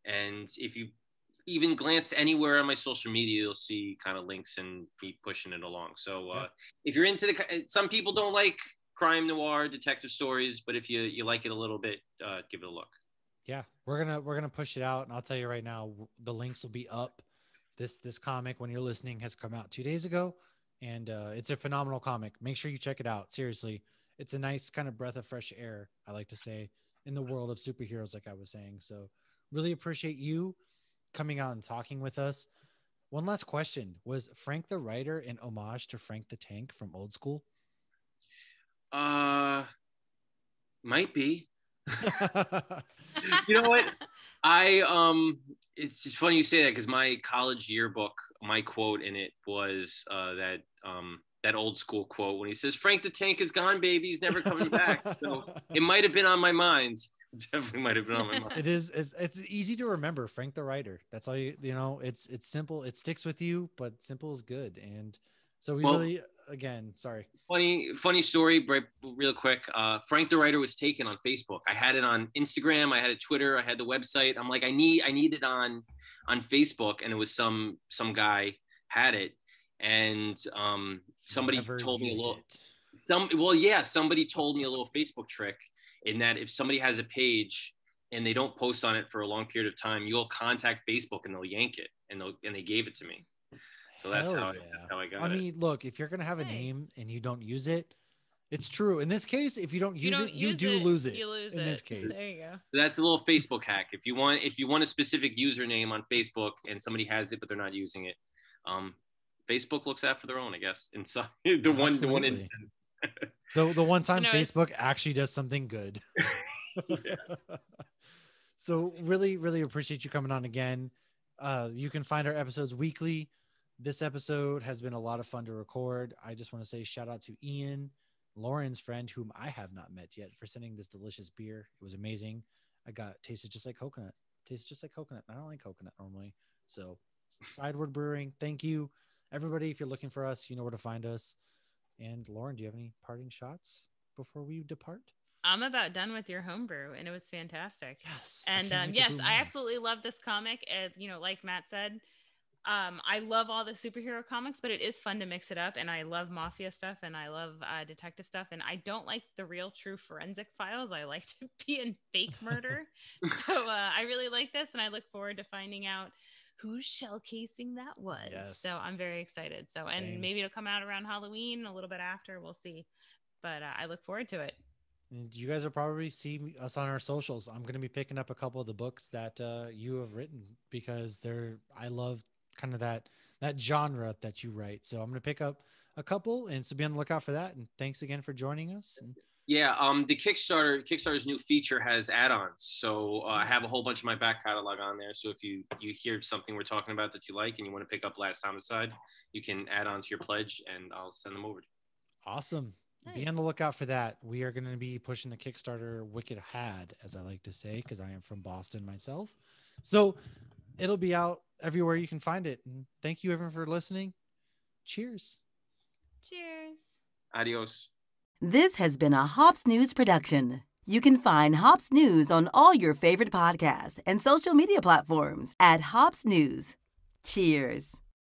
And if you even glance anywhere on my social media, you'll see kind of links and me pushing it along. So if you're into some people don't like crime noir detective stories, but if you like it a little bit, give it a look. Yeah, we're gonna push it out, and I'll tell you right now, the links will be up. This comic, when you're listening, has come out 2 days ago, and it's a phenomenal comic. Make sure you check it out. Seriously, it's a nice kind of breath of fresh air, I like to say, in the world of superheroes, like I was saying. So really appreciate you coming out and talking with us. One last question: was Frank the Writer an homage to Frank the Tank from Old School? Might be. You know what? It's funny you say that, because my college yearbook, my quote in it was that Old School quote when he says, "Frank the Tank is gone, baby. He's never coming back." So it might have been on my mind. Definitely might have been on my mind. It is. It's easy to remember. Frank the Writer. That's all you know. It's simple. It sticks with you, but simple is good. And so sorry. Funny story, real quick. Frank the Writer was taken on Facebook. I had it on Instagram. I had it Twitter. I had the website. I'm like, I need it on Facebook, and it was some guy had it, and somebody told me a little. Somebody told me a little Facebook trick, in that if somebody has a page and they don't post on it for a long period of time, you'll contact Facebook and they'll yank it, and they gave it to me. So that's how I got it. I mean, look, if you're going to have a name and you don't use it, it's true. In this case, if you don't use it, you do lose it. You lose in this case. There you go. So that's a little Facebook hack. If you want a specific username on Facebook and somebody has it but they're not using it, Facebook looks out for their own, I guess. And so the one instance. The one time Facebook actually does something good. So really, really appreciate you coming on again. You can find our episodes weekly. This episode has been a lot of fun to record. I just want to say shout out to Ian, Lauren's friend, whom I have not met yet, for sending this delicious beer. It was amazing. Tasted just like coconut. I don't like coconut normally. So Sideward Brewing, thank you. Everybody, if you're looking for us, you know where to find us. And Lauren, do you have any parting shots before we depart? I'm about done with your homebrew, and it was fantastic. Yes. And I absolutely love this comic. Like Matt said, I love all the superhero comics, but it is fun to mix it up. And I love mafia stuff, and I love detective stuff. And I don't like the real true forensic files. I like to be in fake murder. So I really like this, and I look forward to finding out whose shell casing that was. Yes. So I'm very excited. Maybe it'll come out around Halloween, a little bit after. We'll see. But I look forward to it. And you guys will probably see us on our socials. I'm going to be picking up a couple of the books that you have written, because I love kind of that genre that you write. So I'm going to pick up a couple, and so be on the lookout for that. And thanks again for joining us. Yeah, the Kickstarter's new feature has add-ons. So I have a whole bunch of my back catalog on there. So if you hear something we're talking about that you like and you want to pick up Last Homicide, you can add on to your pledge, and I'll send them over to you. Awesome. Nice. Be on the lookout for that. We are going to be pushing the Kickstarter Wicked Had, as I like to say, because I am from Boston myself. So it'll be out everywhere you can find it. And thank you, everyone, for listening. Cheers. Cheers. Adios. This has been a Hops News production. You can find Hops News on all your favorite podcasts and social media platforms at Hops News. Cheers.